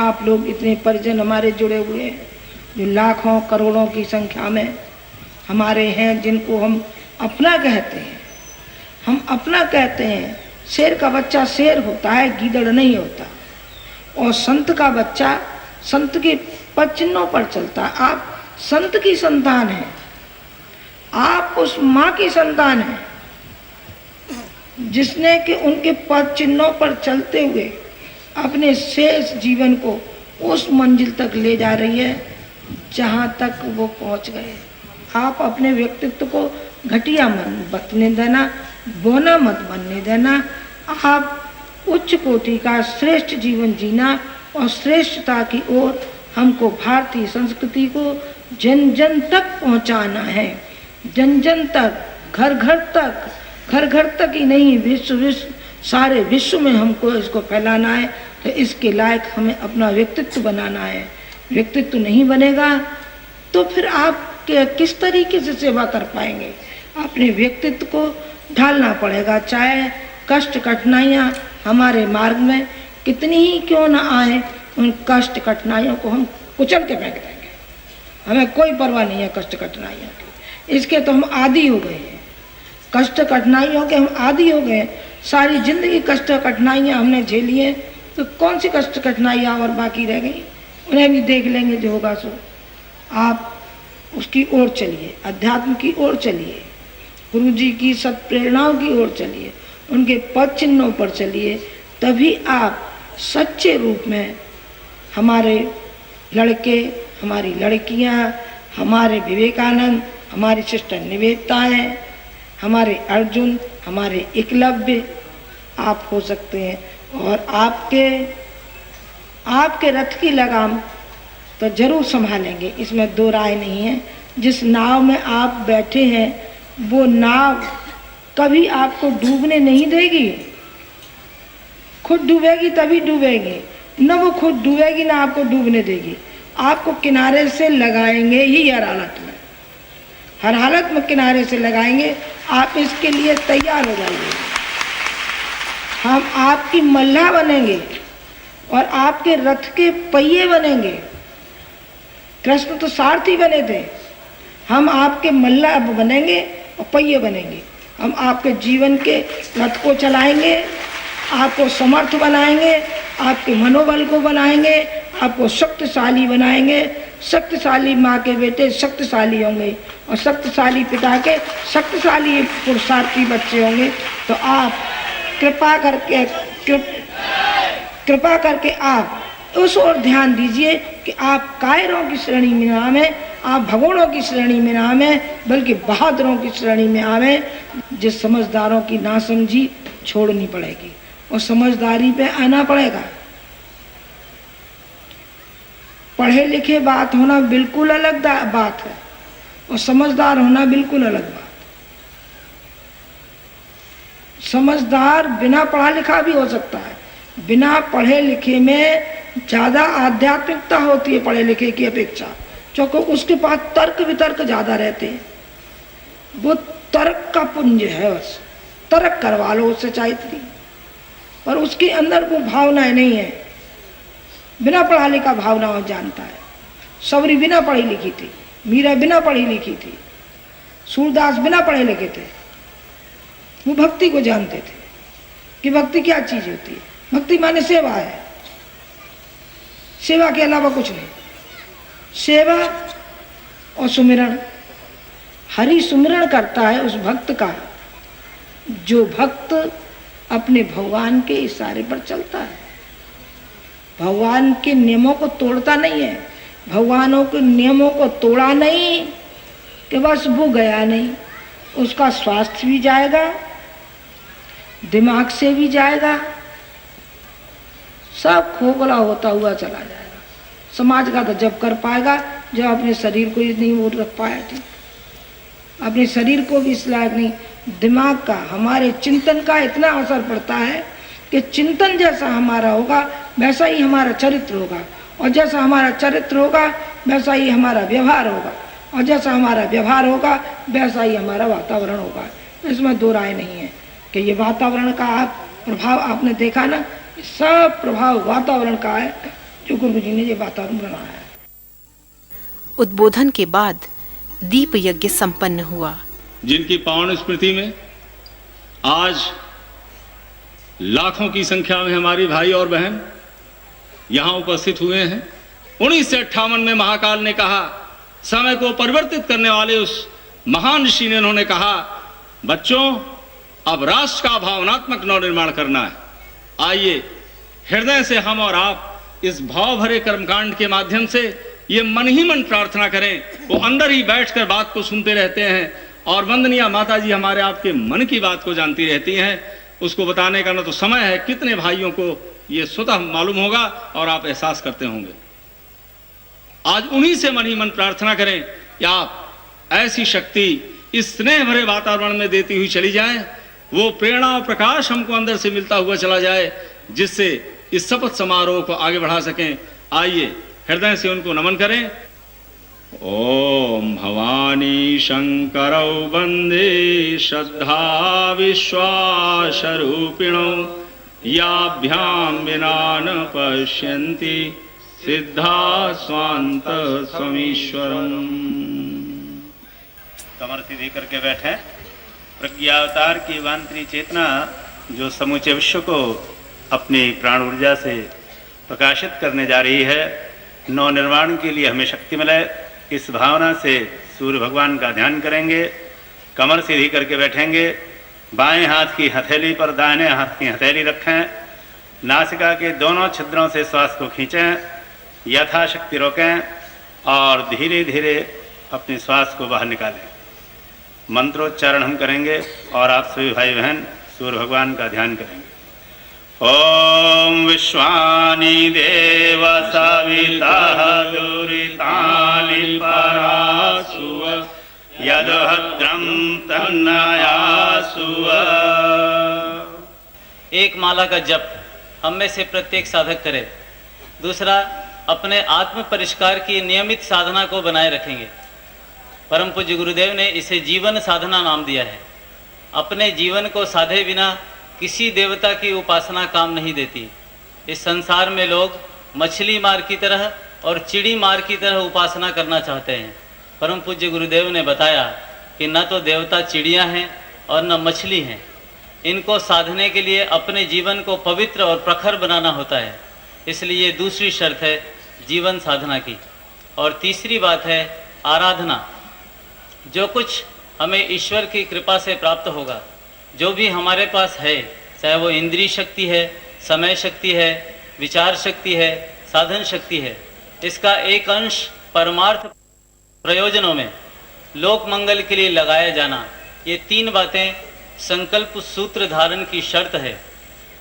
आप लोग इतने परिजन हमारे जुड़े हुए हैं जो लाखों करोड़ों की संख्या में हमारे हैं, जिनको हम अपना कहते हैं। हम अपना कहते हैं। शेर का बच्चा शेर होता है, गीदड़ नहीं होता। और संत का बच्चा संत के पद चिन्हों पर चलता है। आप संत की संतान हैं, आप उस माँ की संतान हैं जिसने कि उनके पद चिन्हों पर चलते हुए अपने शेष जीवन को उस मंजिल तक ले जा रही है जहाँ तक वो पहुँच गए। आप अपने व्यक्तित्व को घटिया मन बनने देना, बोना मत बनने देना। आप उच्च कोटि का श्रेष्ठ जीवन जीना और श्रेष्ठता की ओर हमको भारतीय संस्कृति को जन जन तक पहुंचाना है। जन जन तक, घर घर तक ही नहीं, विश्व सारे विश्व में हमको इसको फैलाना है। तो इसके लायक हमें अपना व्यक्तित्व बनाना है। व्यक्तित्व नहीं बनेगा तो फिर आप किस तरीके से सेवा कर पाएंगे? अपने व्यक्तित्व को ढालना पड़ेगा, चाहे कष्ट कठिनाइयाँ हमारे मार्ग में कितनी ही क्यों ना आए, उन कष्ट कठिनाइयों को हम कुचल के फेंक देंगे। हमें कोई परवाह नहीं है कष्ट कठिनाइयों की। इसके तो हम आदी हो गए हैं, कष्ट कठिनाइयों के हम आदी हो गए। सारी जिंदगी कष्ट कठिनाइयाँ हमने झेली हैं, तो कौन सी कष्ट कठिनाइयाँ और बाकी रह गई? उन्हें भी देख लेंगे जो होगा सो। आप उसकी ओर चलिए, अध्यात्म की ओर चलिए, गुरु जी की सत्प्रेरणाओं की ओर चलिए, उनके पद चिन्हों पर चलिए। तभी आप सच्चे रूप में हमारे लड़के, हमारी लड़कियां, हमारे विवेकानंद, हमारी सिस्टर निवेदिताएं, हमारे अर्जुन, हमारे एकलव्य आप हो सकते हैं। और आपके रथ की लगाम तो जरूर संभालेंगे, इसमें दो राय नहीं है। जिस नाव में आप बैठे हैं वो नाव कभी आपको डूबने नहीं देगी। खुद डूबेगी तभी डूबेगी, न वो खुद डूबेगी ना आपको डूबने देगी। आपको किनारे से लगाएंगे ही हर हालत में, हर हालत में किनारे से लगाएंगे। आप इसके लिए तैयार हो जाइए। हम आपकी मल्लाह बनेंगे और आपके रथ के पहिए बनेंगे। कृष्ण तो सारथी बने थे, हम आपके मल्लाह बनेंगे और पहिए बनेंगे। हम आपके जीवन के रथ को चलाएंगे, आपको समर्थ बनाएंगे, आपके मनोबल को बनाएंगे, आपको शक्तिशाली बनाएंगे। शक्तिशाली माँ के बेटे शक्तिशाली होंगे और शक्तिशाली पिता के शक्तिशाली पुरुषार्थी बच्चे होंगे। तो आप कृपा करके आप उस ओर ध्यान दीजिए कि आप कायरों की श्रेणी में ना आवें, आप भगोड़ों की श्रेणी में ना आवें, बल्कि बहादुरों की श्रेणी में आवें। जिस समझदारों की नासमझी छोड़नी पड़ेगी और समझदारी पे आना पड़ेगा। पढ़े लिखे बात होना बिल्कुल अलग बात है और समझदार होना बिल्कुल अलग बात। समझदार बिना पढ़ा लिखा भी हो सकता है। बिना पढ़े लिखे में ज़्यादा आध्यात्मिकता होती है पढ़े लिखे की अपेक्षा, क्योंकि उसके पास तर्क वितर्क ज़्यादा रहते हैं। वो तर्क का पुंज है, बस तर्क करवा लो उससे चाहे इतनी, पर उसके अंदर वो भावनाएं नहीं है। बिना पढ़ा लिखा भावनाओं जानता है। सबरी बिना पढ़ी लिखी थी, मीरा बिना पढ़ी लिखी थी, सूरदास बिना पढ़े लिखे थे। वो भक्ति को जानते थे कि भक्ति क्या चीज होती है। भक्ति माने सेवा है, सेवा के अलावा कुछ नहीं। सेवा और सुमिरन, हरि सुमिरन करता है उस भक्त का जो भक्त अपने भगवान के इशारे पर चलता है, भगवान के नियमों को तोड़ता नहीं है। भगवानों के नियमों को तोड़ा नहीं कि बस वो गया नहीं, उसका स्वास्थ्य भी जाएगा, दिमाग से भी जाएगा, सब खोखला होता हुआ चला जाएगा। समाज का तो जब कर पाएगा जब अपने शरीर को ही नहीं वो रख पाया ठीक, अपने शरीर को भी इस लायक नहीं। दिमाग का, हमारे चिंतन का इतना असर पड़ता है कि चिंतन जैसा हमारा होगा वैसा ही हमारा चरित्र होगा, और जैसा हमारा चरित्र होगा वैसा ही हमारा व्यवहार होगा, और जैसा हमारा व्यवहार होगा वैसा ही हमारा वातावरण होगा। इसमें दो राय नहीं है कि ये वातावरण का प्रभाव आपने देखा ना, सब प्रभाव वातावरण का है जो गुरु जी ने ये वातावरण बनाया है। उद्बोधन के बाद दीप यज्ञ संपन्न हुआ। जिनकी पावन स्मृति में आज लाखों की संख्या में हमारी भाई और बहन यहाँ उपस्थित हुए हैं। 1958 में महाकाल ने कहा, समय को परिवर्तित करने वाले उस महान ऋषि ने उन्होंने कहा, बच्चों अब राष्ट्र का भावनात्मक नवनिर्माण करना है। आइए हृदय से हम और आप इस भाव भरे कर्मकांड के माध्यम से ये मन ही मन प्रार्थना करें। वो अंदर ही बैठकर बात को सुनते रहते हैं और वंदनीय माता जी हमारे आपके मन की बात को जानती रहती हैं। उसको बताने का न तो समय है, कितने भाइयों को ये स्वतः मालूम होगा और आप एहसास करते होंगे। आज उन्हीं से मन ही मन प्रार्थना करें कि आप ऐसी शक्ति इस स्नेह भरे वातावरण में देती हुई चली जाए, वो प्रेरणा और प्रकाश हमको अंदर से मिलता हुआ चला जाए, जिससे इस शपथ समारोह को आगे बढ़ा सकें। आइए हृदय से उनको नमन करें। ओम भवानी शंकरौ वंदे श्रद्धा विश्वास रूपिणौ याभ्याम विना न पश्यन्ति सिद्धा स्वांत समीश्वरम। कमर सीधी करके बैठे। प्रज्ञावतार की वांतरी चेतना जो समूचे विश्व को अपनी प्राण ऊर्जा से प्रकाशित करने जा रही है, नव निर्माण के लिए हमें शक्ति मिले, इस भावना से सूर्य भगवान का ध्यान करेंगे। कमर सीधी करके बैठेंगे। बाएं हाथ की हथेली पर दाहिने हाथ की हथेली रखें। नासिका के दोनों छिद्रों से श्वास को खींचें, यथाशक्ति रोकें और धीरे धीरे अपने श्वास को बाहर निकालें। मंत्रोच्चारण हम करेंगे और आप सभी भाई बहन सूर्य भगवान का ध्यान करेंगे। ओम विश्वानि देव सवितः दुरितानि परासुव यदभद्रं तन्नयासुव। एक माला का जप हम में से प्रत्येक साधक करे। दूसरा, अपने आत्म परिष्कार की नियमित साधना को बनाए रखेंगे। परम पूज्य गुरुदेव ने इसे जीवन साधना नाम दिया है। अपने जीवन को साधे बिना किसी देवता की उपासना काम नहीं देती। इस संसार में लोग मछली मार की तरह और चिड़ी मार की तरह उपासना करना चाहते हैं। परम पूज्य गुरुदेव ने बताया कि न तो देवता चिड़ियाँ हैं और न मछली हैं। इनको साधने के लिए अपने जीवन को पवित्र और प्रखर बनाना होता है। इसलिए दूसरी शर्त है जीवन साधना की। और तीसरी बात है आराधना। जो कुछ हमें ईश्वर की कृपा से प्राप्त होगा, जो भी हमारे पास है, चाहे वो इंद्रिय शक्ति है, समय शक्ति है, विचार शक्ति है, साधन शक्ति है, इसका एक अंश परमार्थ प्रयोजनों में लोक मंगल के लिए लगाया जाना, ये तीन बातें संकल्प सूत्र धारण की शर्त है।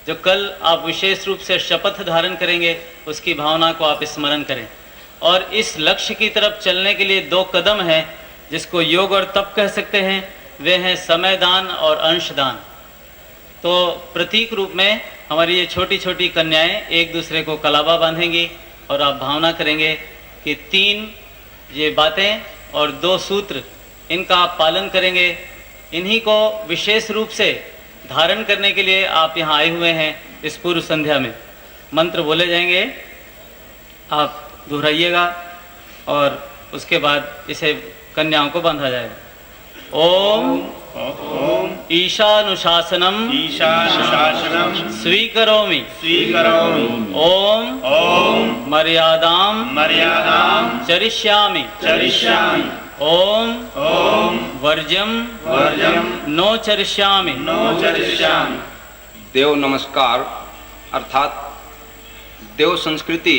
जो कल आप विशेष रूप से शपथ धारण करेंगे, उसकी भावना को आप स्मरण करें। और इस लक्ष्य की तरफ चलने के लिए दो कदम हैं, जिसको योग और तप कह सकते हैं। वे हैं समय दान और अंश दान। तो प्रतीक रूप में हमारी ये छोटी छोटी कन्याएं एक दूसरे को कलावा बांधेंगी और आप भावना करेंगे कि 3 ये बातें और 2 सूत्र इनका आप पालन करेंगे। इन्हीं को विशेष रूप से धारण करने के लिए आप यहाँ आए हुए हैं। इस पूर्व संध्या में मंत्र बोले जाएंगे, आप दोहराइएगा और उसके बाद इसे कन्याओं को बांधा जाएगा। ओम ईशानुशासनम स्वीकरोमि ओम मर्यादाम चरिष्यामि ओम वर्ज्यम नो चरिष्यामि देव नमस्कार अर्थात देव संस्कृति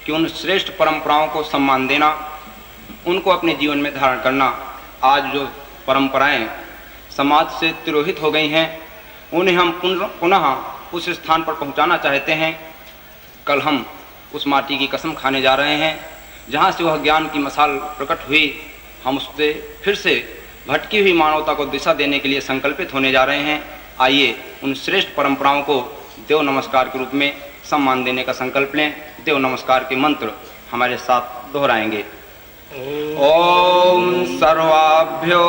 की उन श्रेष्ठ परंपराओं को सम्मान देना, उनको अपने जीवन में धारण करना। आज जो परंपराएं समाज से तिरोहित हो गई हैं, उन्हें हम पुनः उस स्थान पर पहुंचाना चाहते हैं। कल हम उस माटी की कसम खाने जा रहे हैं जहां से वह ज्ञान की मसाल प्रकट हुई। हम उससे फिर से भटकी हुई मानवता को दिशा देने के लिए संकल्पित होने जा रहे हैं। आइए उन श्रेष्ठ परंपराओं को देव नमस्कार के रूप में सम्मान देने का संकल्प लें। देव नमस्कार के मंत्र हमारे साथ दोहराएंगे। ओम सर्वाभ्यो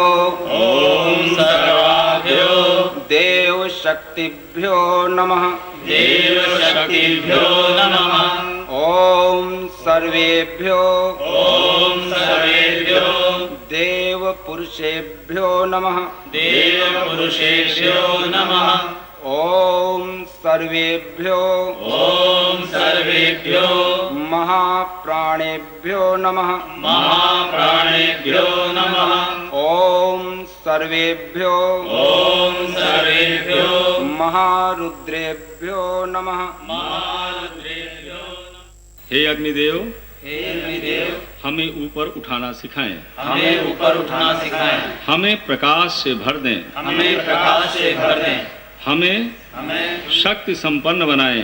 देव शक्तिभ्यो नमः ओम सर्वेभ्यो देव पुरुषेभ्यो नमः ओम सर्वेभ्यो महाप्राणेभ्यो नमः ओम सर्वेभ्यो महारुद्रेभ्यो नमः हे अग्निदेव हमें ऊपर उठाना सिखाएं, हमें प्रकाश से भर दें, हमें शक्ति संपन्न बनाएं,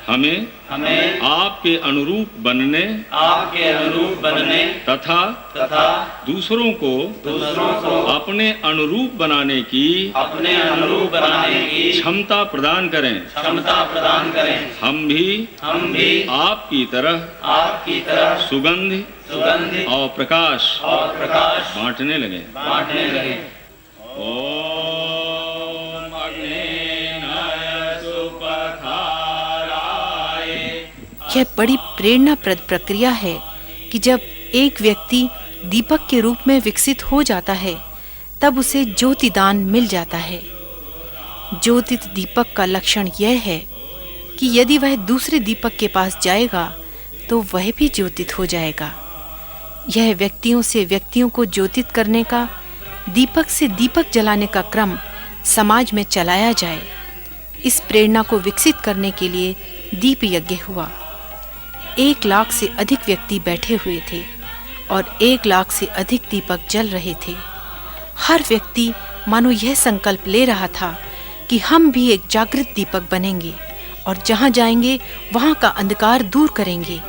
हमें आपके अनुरूप बनने तथा दूसरों को अपने अनुरूप बनाने की क्षमता प्रदान करें। हम भी आपकी तरह सुगंध और प्रकाश बांटने लगे। यह बड़ी प्रेरणाप्रद प्रक्रिया है कि जब एक व्यक्ति दीपक के रूप में विकसित हो जाता है तब उसे ज्योतिदान मिल जाता है। ज्योतित दीपक का लक्षण यह है कि यदि वह दूसरे दीपक के पास जाएगा तो वह भी ज्योतित हो जाएगा। यह व्यक्तियों से व्यक्तियों को ज्योतित करने का, दीपक से दीपक जलाने का क्रम समाज में चलाया जाए। इस प्रेरणा को विकसित करने के लिए दीप यज्ञ हुआ। 1 लाख से अधिक व्यक्ति बैठे हुए थे और 1 लाख से अधिक दीपक जल रहे थे। हर व्यक्ति मानो यह संकल्प ले रहा था कि हम भी एक जागृत दीपक बनेंगे और जहाँ जाएंगे वहाँ का अंधकार दूर करेंगे।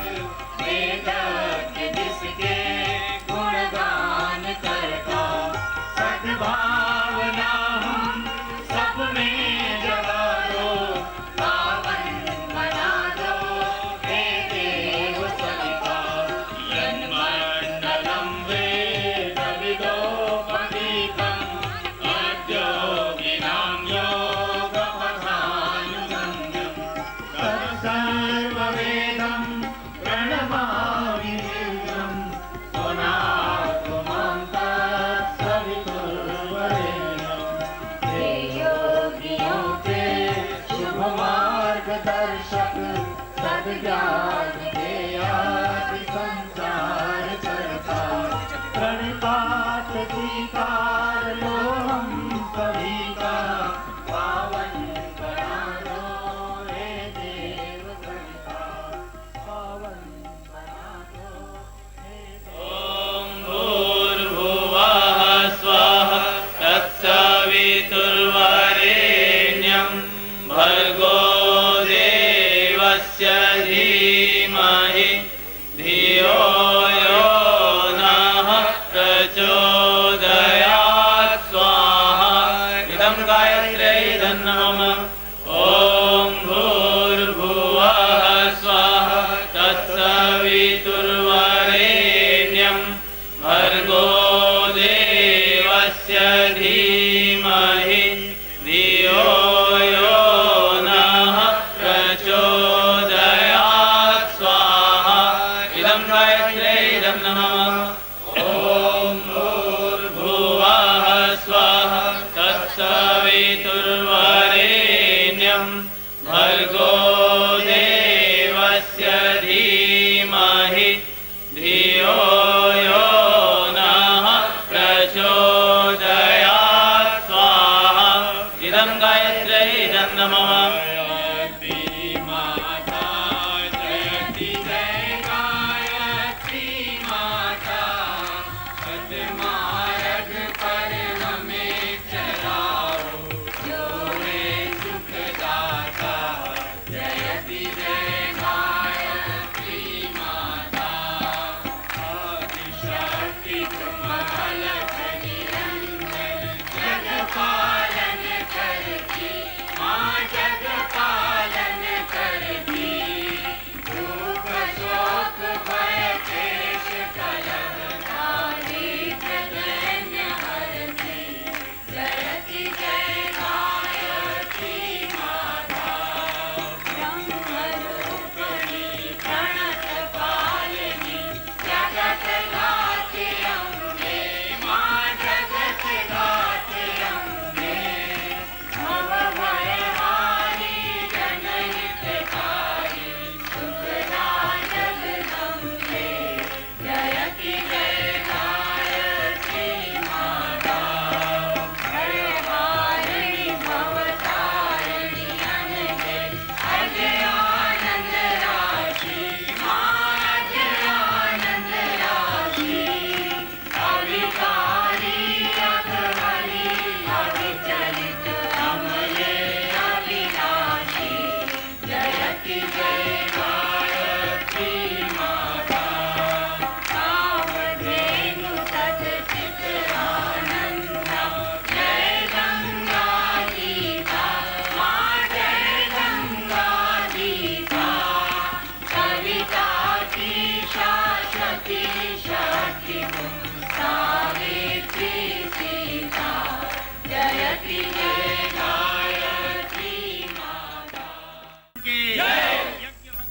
प्रचोदयात् स्वाहा। इदं गायत्री श्रीरन्नमः ॐ भूर्भुवः स्वाहा तत्सवितुर्वरेण्यं भर्गो देवस्य धीमहि धियो यो नः प्रचोदयात् स्वाहा इदं गायत्री इदं नमः ॐ भूर्भुवः स्वाहा तत्सवितुर्वरेण्यं भर्गो देवस्य धीमहि धियो यो नः प्रचोदयात् स्वाहा इदं गायत्री इदं नमः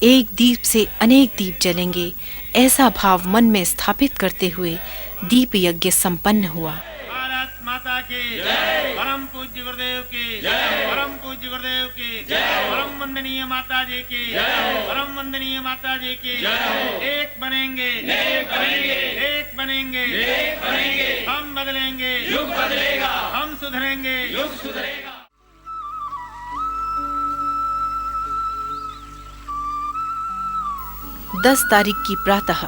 एक दीप से अनेक दीप जलेंगे, ऐसा भाव मन में स्थापित करते हुए दीप यज्ञ संपन्न हुआ। भारत माता की जय, परम पूज्य गुरुदेव की जय, परम पूज्य गुरुदेव की जय, परम वंदनीय माता जी की जय, परम वंदनीय माता जी की जय। एक बनेंगे, एक बनेंगे, एक बनेंगे, एक बनेंगे, हम बदलेंगे, युग बदलेगा, हम सुधरेंगे, युग सुधरेगा। 10 तारीख की प्रातः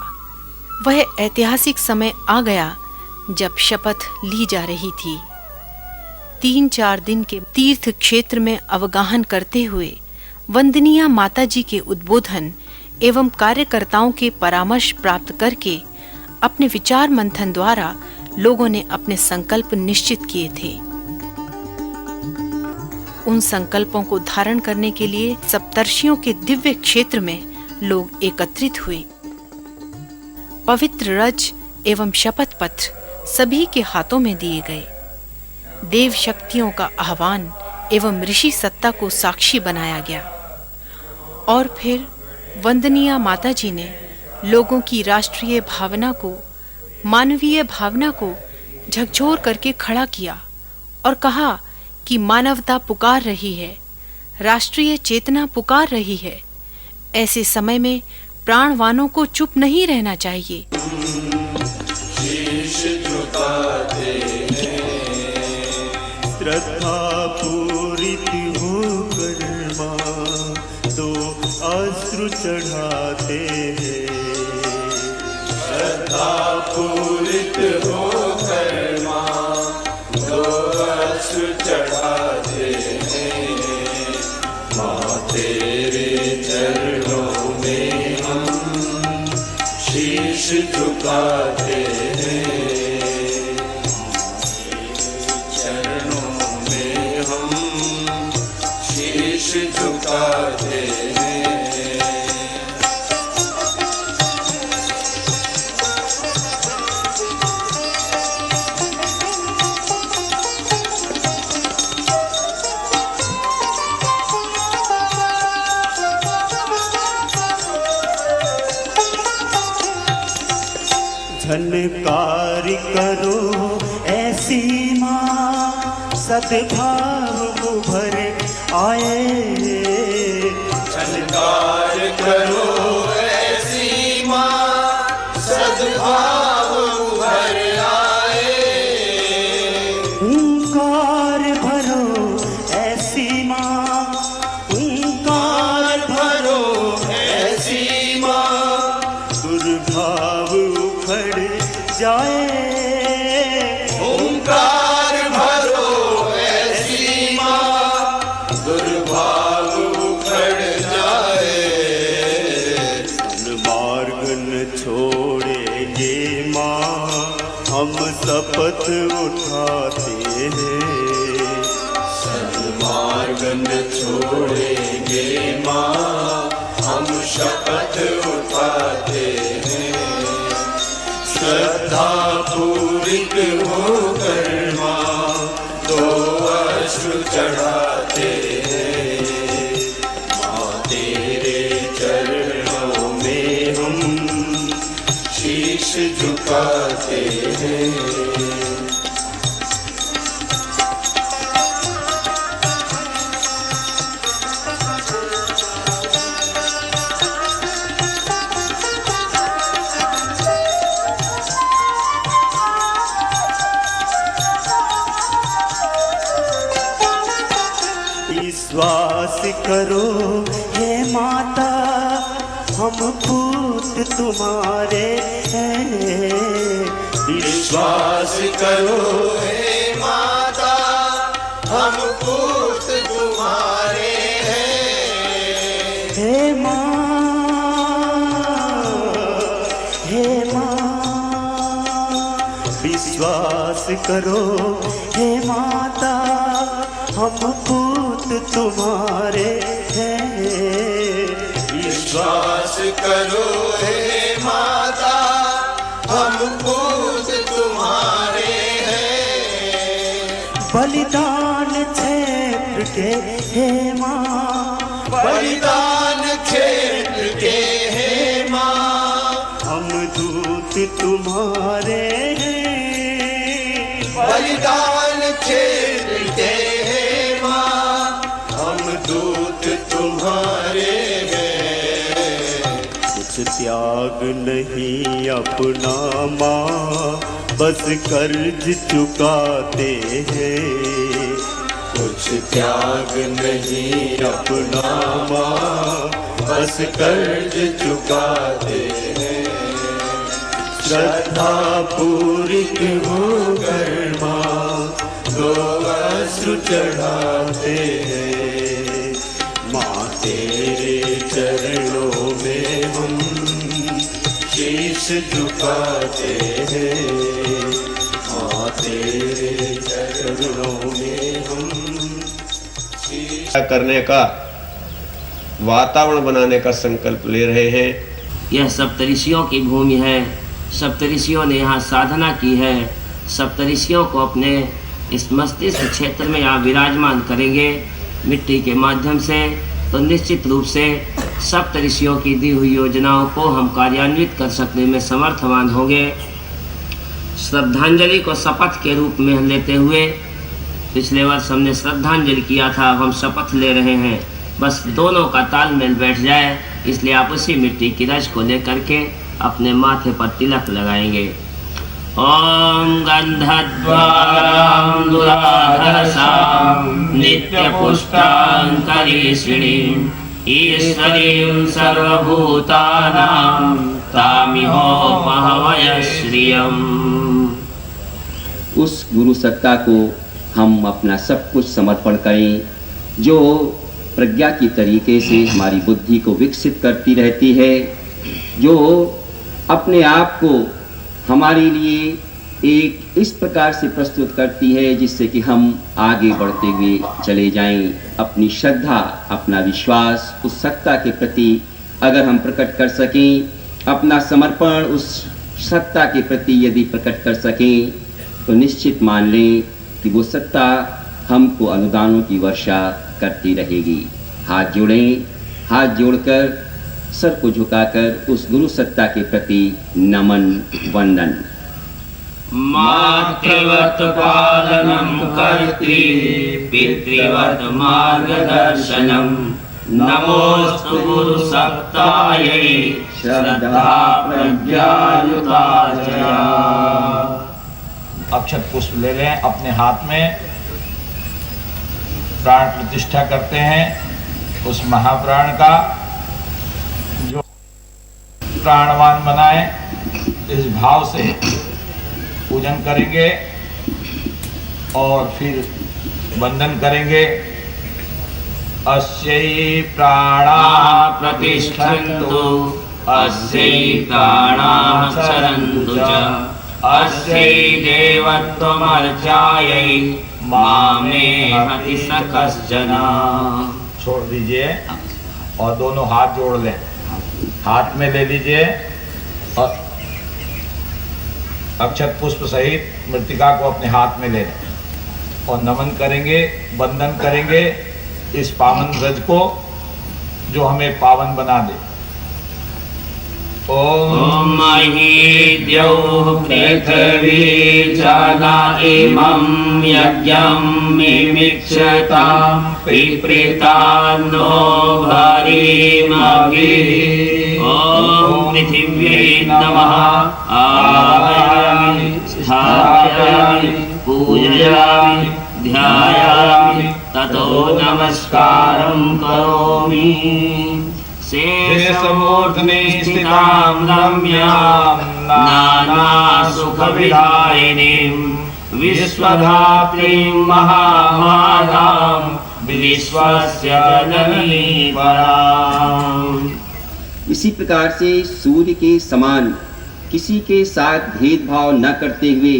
वह ऐतिहासिक समय आ गया जब शपथ ली जा रही थी। 3-4 दिन के तीर्थ क्षेत्र में अवगाहन करते हुए वंदनीय माताजी के उद्बोधन एवं कार्यकर्ताओं के परामर्श प्राप्त करके अपने विचार मंथन द्वारा लोगों ने अपने संकल्प निश्चित किए थे। उन संकल्पों को धारण करने के लिए सप्तर्षियों के दिव्य क्षेत्र में लोग एकत्रित हुए। पवित्र रज एवं शपथ पत्र सभी के हाथों में दिए गए। देव शक्तियों का आह्वान एवं ऋषि सत्ता को साक्षी बनाया गया और फिर वंदनीय माताजी ने लोगों की राष्ट्रीय भावना को, मानवीय भावना को झकझोर करके खड़ा किया और कहा कि मानवता पुकार रही है, राष्ट्रीय चेतना पुकार रही है। ऐसे समय में प्राणवानों को चुप नहीं रहना चाहिए। शीश झुकाते हैं, श्रद्धा पूरित होकर मां तो अश्रु चढ़ाते हैं, श्रद्धा पूरित होकर मां तो अश्रु चढ़ाते हैं। मां तेरे चरणों में हम शीश झुकाते हैं, चरणों में हम झुकाते हैं। झनकार करो ऐसी माँ सद्भाव उभर आए। झनकार करो ऐसी माँ सद्भाव उभर आए। ओंकार भरो ऐसी माँ, ओंकार भरो ऐसी माँ दुर्भाव उखड़ जाए। ओंकार भरो ऐसी माँ दुर्भाव उखड़ जाए। मार्ग न छोड़ेंगे माँ हम शपथ उठाते हैं। सन्मार्ग न छोड़ेंगे माँ हम शपथ उठाते हैं। श्रद्धा पूरिक होकर माँ दो अश्रु चढ़ाते हैं। माँ तेरे चरणों में हम शीश झुकाते हैं। विश्वास करो हे माता हम पूत तुम्हारे हैं। विश्वास करो हे माता हम पूत तुम्हारे हैं। हे माँ विश्वास करो हे माता हम पूत तुम्हारे हैं। विश्वास करो हे माता हम पूत तुम्हारे हैं। बलिदान क्षेत्र के हे माँ, बलिदान क्षेत्र के हे माँ हम दूत तुम्हारे हैं। बलिदान क्षेत्र के हे माँ हम दूत तुम्हारे हैं। कुछ त्याग नहीं अपना माँ बस कर्ज चुकाते हैं। कुछ त्याग नहीं अपना माँ बस कर्ज चुकाते हैं। श्रद्धा पूरिक होकर माँ दो अश्रु चढ़ाते हैं। माँ तेरे चरणों में हम शीश झुकाते हैं। माँ तेरे चरणों में हम करने का वातावरण बनाने का संकल्प ले रहे हैं। यह सप्तऋषियों की भूमि है। सप्तऋषियों ने यहाँ साधना की है। सप्तऋषियों को अपने इस मस्तिष्क क्षेत्र में यहाँ विराजमान करेंगे मिट्टी के माध्यम से, तो निश्चित रूप से सप्तऋषियों की दी हुई योजनाओं को हम कार्यान्वित कर सकने में समर्थवान होंगे। श्रद्धांजलि को शपथ के रूप में लेते हुए पिछले वर्ष हमने श्रद्धांजलि किया था, अब हम शपथ ले रहे हैं। बस दोनों का तालमेल बैठ जाए, इसलिए आप उसी मिट्टी की रज को लेकर के अपने माथे पर तिलक लगाएंगे। ओम गंधद्वारां दुराधरसां नित्यपुष्टां करीषिणीं ईश्वरीं सर्वभूतानां तामिहो महवय श्रियम्। उस गुरु सत्ता को हम अपना सब कुछ समर्पण करें, जो प्रज्ञा की तरीके से हमारी बुद्धि को विकसित करती रहती है, जो अपने आप को हमारे लिए एक इस प्रकार से प्रस्तुत करती है जिससे कि हम आगे बढ़ते हुए चले जाएं। अपनी श्रद्धा, अपना विश्वास उस सत्ता के प्रति अगर हम प्रकट कर सकें, अपना समर्पण उस सत्ता के प्रति यदि प्रकट कर सकें, तो निश्चित मान लें कि वो सत्ता हमको अनुदानों की वर्षा करती रहेगी। हाथ जोड़ें, हाथ जोड़कर सर को झुकाकर उस गुरु सत्ता के प्रति नमन वंदन। मातृवत पालनं कर्त्री पितृवत मार्गदर्शनम नमोस्तु गुरु सत्तायै श्रद्धा प्रज्ञायुताचया। अक्षत पुष्प ले लें अपने हाथ में, प्राण प्रतिष्ठा करते हैं उस महाप्राण का जो प्राणवान बनाए। इस भाव से पूजन करेंगे और फिर वंदन करेंगे। अस्यै प्राणा प्रतिष्ठन्तु अस्यै प्राणाः सरन्तु च अस्यै देवत्वमर्चायै मामे हति सकश्चन। छोड़ दीजिए और दोनों हाथ जोड़ लें, हाथ में ले लीजिए और अक्षत पुष्प सहित मृतिका को अपने हाथ में ले लें और नमन करेंगे, वंदन करेंगे इस पावन व्रज को जो हमें पावन बना दे। ओम महीद्यौः पृथिवी जना इमं यज्ञं मिमिक्षतां पिप्रीतान्नो भरीमभिः। ओम पृथिव्यै नमः। आवाहयामि, स्थापयामि, पूजयामि, ध्यायामि, ततो नमस्कारं करोमि। शेषमूर्ध्नि स्थितां रम्यां नानासुखविदायिनीं विश्वधात्रीं महामातां विश्वस्य जननीं पराम्। इसी प्रकार से सूर्य के समान किसी के साथ भेदभाव न करते हुए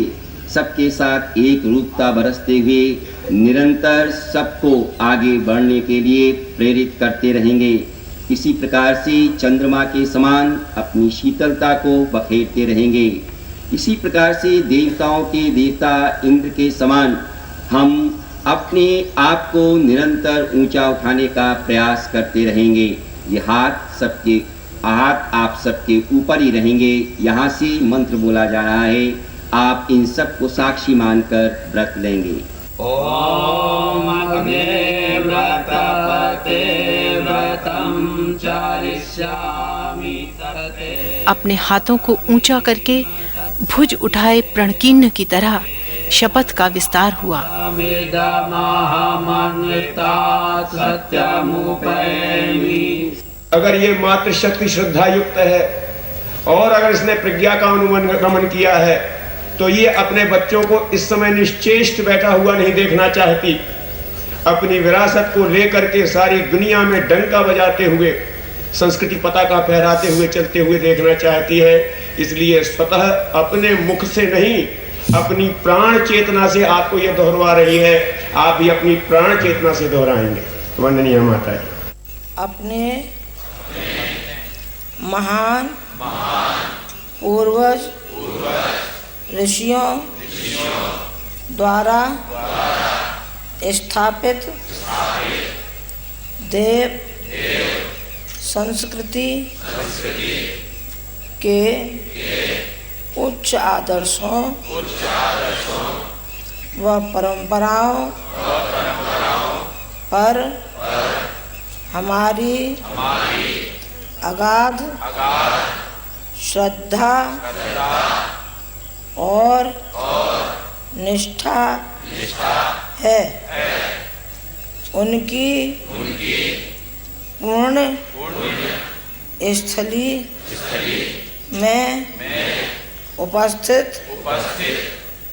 सबके साथ एक रूपता बरसते हुए निरंतर सबको आगे बढ़ने के लिए प्रेरित करते रहेंगे। इसी प्रकार से चंद्रमा के समान अपनी शीतलता को बखेरते रहेंगे। इसी प्रकार से देवताओं के देवता इंद्र के समान हम अपने आप को निरंतर ऊंचा उठाने का प्रयास करते रहेंगे। ये हाथ आप सबके ऊपर ही रहेंगे। यहाँ से मंत्र बोला जा रहा है, आप इन सब को साक्षी मानकर व्रत लेंगे। ओम अग्ने व्रतपते व्रतं चारिष्यामि तते। अपने हाथों को ऊंचा करके भुज उठाए प्रणकीर्ण की तरह शपथ का विस्तार हुआ। अगर ये मात्र शक्ति श्रद्धा युक्त है और अगर इसने प्रज्ञा का अनुगमन किया है तो ये अपने बच्चों को इस समय निश्चेष्ट बैठा हुआ नहीं देखना चाहती। अपनी विरासत को लेकर के सारी दुनिया में डंका बजाते हुए, संस्कृति पताका फहराते हुए चलते हुए देखना चाहती है। इसलिए स्वतः अपने मुख से नहीं, अपनी प्राण चेतना से आपको यह दोहरा रही है। आप भी अपनी प्राण चेतना से दोहराएंगे। वंदनीय माता जी। अपने महान पूर्वज ऋषियों द्वारा स्थापित देव संस्कृति के उच्च आदर्शों व परंपराओं पर हमारी अगाध श्रद्धा और निष्ठा है। उनकी पूर्ण स्थली में उपस्थित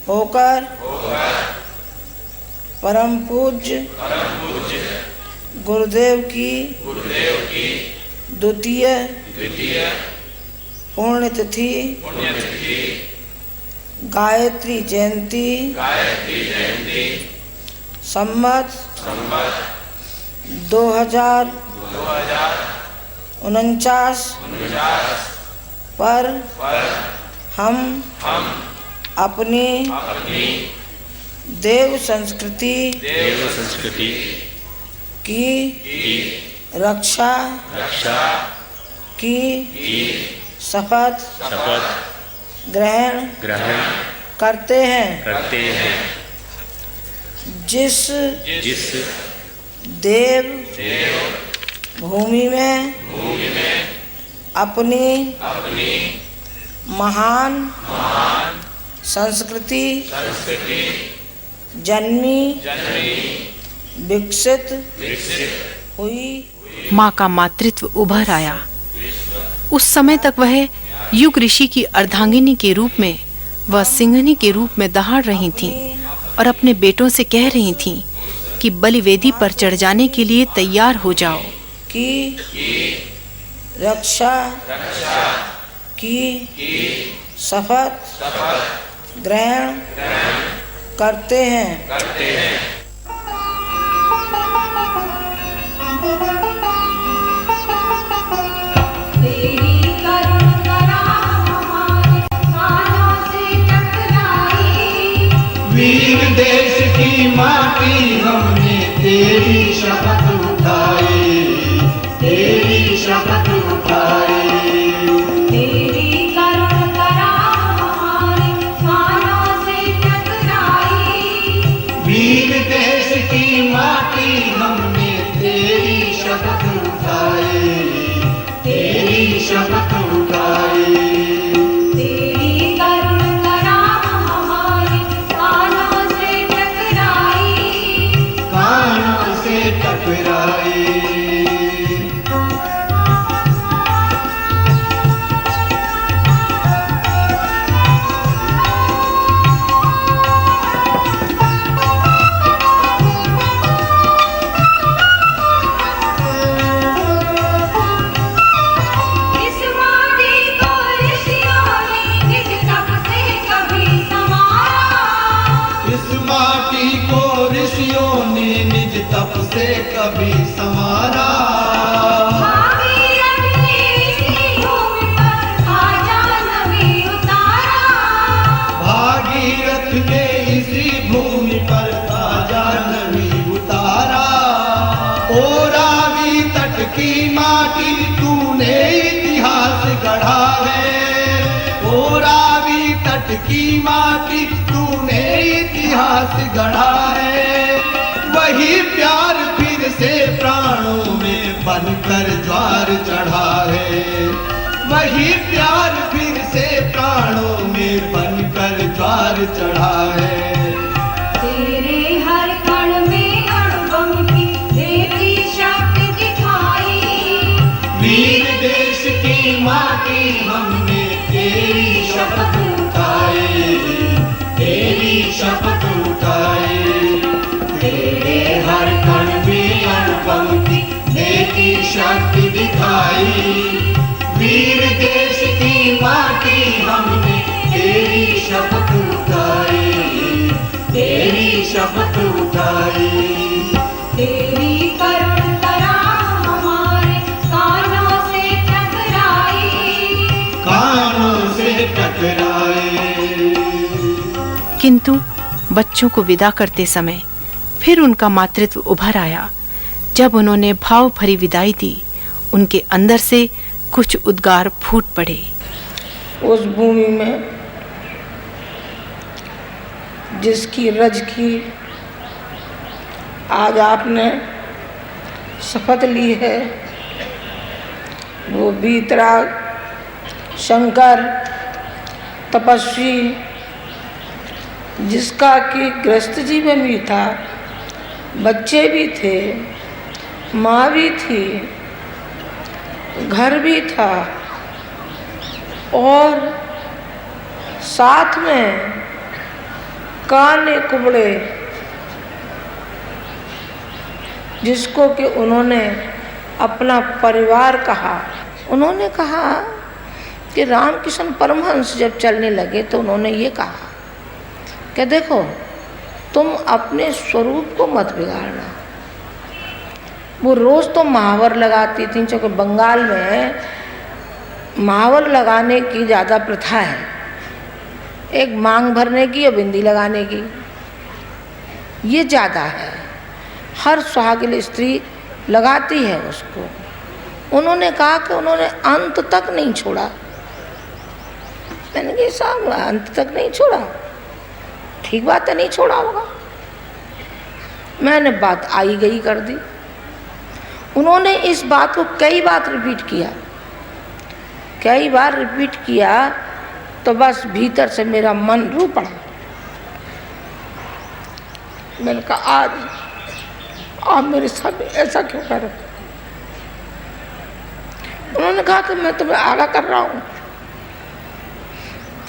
होकर परम पूज्य गुरुदेव की द्वितीय पुण्यतिथि गायत्री जयंती सम्मत 2049 पर हम अपनी देव संस्कृति की रक्षा की शपथ ग्रहण करते हैं। जिस देव भूमि में अपनी महान संस्कृति जन्मी विकसित हुई, माँ का मातृत्व उभर आया। उस समय तक वह युग ऋषि की अर्धांगिनी के रूप में व सिंहनी के रूप में दहाड़ रही थीं और अपने बेटों से कह रही थीं कि बलिवेदी पर चढ़ जाने के लिए तैयार हो जाओ। की रक्षा की शपथ ग्रहण करते हैं। वीर देश की माटी हमने तेरी शपथ उठाई, तेरी शपथ उठाई। तेरी करुण करा हमारे कानों से टकराई। वीर देश की माटी हमने तेरी शपथ उठाई, तेरी शपथ उठाई। कभी समारा भागीरथ ने इसी भूमि पर आजा नबी उतारा। भागीरथ ने इसी भूमि पर आजा नबी उतारा। ओ रावी तट की माटी तूने इतिहास गढ़ा है, ओ रावी तट की माटी तूने इतिहास गढ़ा है। वही प्यार फिर से प्राणों में बनकर ज्वार चढ़ा है, वही प्यार फिर से प्राणों में बनकर ज्वार चढ़ा है। तेरे हर कण में अणुबम की देवी शक्ति दिखाई। वीर देश की माटी हमने तेरी शपथ उठाई, तेरी शपथ उठाई। तेरे हर कण में अणुबम की देवी शक्ति दिखाई। वीर देश की माटी हमने तेरी शपथ उठाई, तेरी शपथ उठाई। तेरी करुण करा हमारे कानों से टकराई, कानों से टकराई। किंतु बच्चों को विदा करते समय फिर उनका मातृत्व उभर आया। जब उन्होंने भाव भरी विदाई दी, उनके अंदर से कुछ उद्गार फूट पड़े। उस भूमि में जिसकी रज की आज आपने शपथ ली है, वो वीतराग शंकर तपस्वी, जिसका कि गृहस्थ जीवन भी था, बच्चे भी थे, माँ भी थी, घर भी था और साथ में काने कुबड़े, जिसको कि उन्होंने अपना परिवार कहा। उन्होंने कहा कि रामकृष्ण परमहंस जब चलने लगे तो उन्होंने ये कहा कि देखो तुम अपने स्वरूप को मत बिगाड़ना। वो रोज़ तो महावर लगाती थी, क्योंकि बंगाल में महावर लगाने की ज़्यादा प्रथा है, एक मांग भरने की और बिंदी लगाने की, ये ज़्यादा है। हर सुहागिन स्त्री लगाती है उसको। उन्होंने कहा कि उन्होंने अंत तक नहीं छोड़ा। मैंने कहा साहब अंत तक नहीं छोड़ा, ठीक बात है, नहीं छोड़ा होगा। मैंने बात आई गई कर दी। उन्होंने इस बात को कई बार रिपीट किया, कई बार रिपीट किया, तो बस भीतर से मेरा मन रो पड़ा। मैंने कहा आज आप मेरे साथ ऐसा क्यों कर रहे? उन्होंने कहा कि मैं तुम्हें आगाह कर रहा हूँ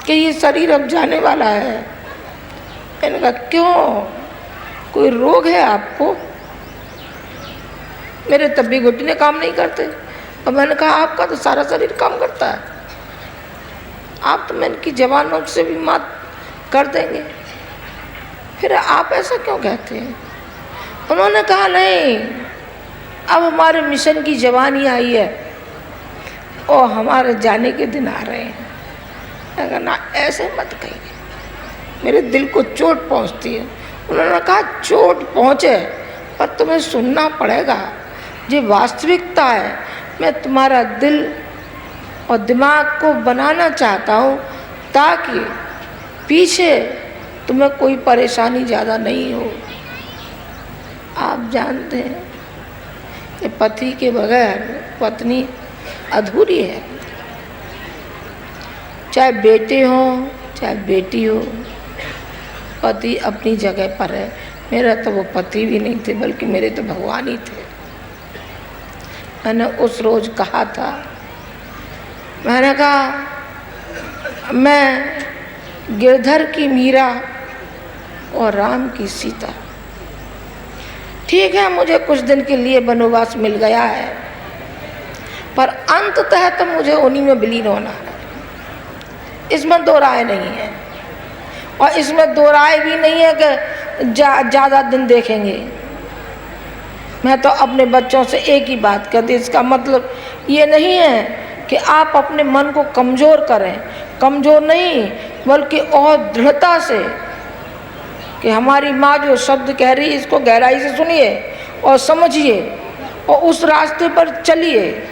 कि ये शरीर अब जाने वाला है। मैंने कहा क्यों, कोई रोग है आपको? मेरे तब भी घुटने काम नहीं करते। और मैंने कहा आपका तो सारा शरीर काम करता है, आप तो मैंने की जवानों से भी मात कर देंगे, फिर आप ऐसा क्यों कहते हैं? उन्होंने कहा नहीं, अब हमारे मिशन की जवानी आई है और हमारे जाने के दिन आ रहे हैं। मैंने कहा ना ऐसे मत कहिए, मेरे दिल को चोट पहुंचती है। उन्होंने कहा चोट पहुंचे पर तुम्हें सुनना पड़ेगा, ये वास्तविकता है। मैं तुम्हारा दिल और दिमाग को बनाना चाहता हूँ ताकि पीछे तुम्हें कोई परेशानी ज़्यादा नहीं हो। आप जानते हैं कि पति के बगैर पत्नी अधूरी है, चाहे बेटे हो चाहे बेटी हो, पति अपनी जगह पर है। मेरा तो वो पति भी नहीं थे, बल्कि मेरे तो भगवान ही थे। मैंने उस रोज़ कहा था, मैंने कहा मैं गिरधर की मीरा और राम की सीता। ठीक है मुझे कुछ दिन के लिए वनवास मिल गया है, पर अंततः तो मुझे उन्हीं में विलीन होना है, इसमें दो राय नहीं है। और इसमें दो राय भी नहीं है कि ज़्यादा दिन देखेंगे। मैं तो अपने बच्चों से एक ही बात कहती, इसका मतलब ये नहीं है कि आप अपने मन को कमज़ोर करें, कमज़ोर नहीं बल्कि और दृढ़ता से कि हमारी माँ जो शब्द कह रही है इसको गहराई से सुनिए और समझिए और उस रास्ते पर चलिए।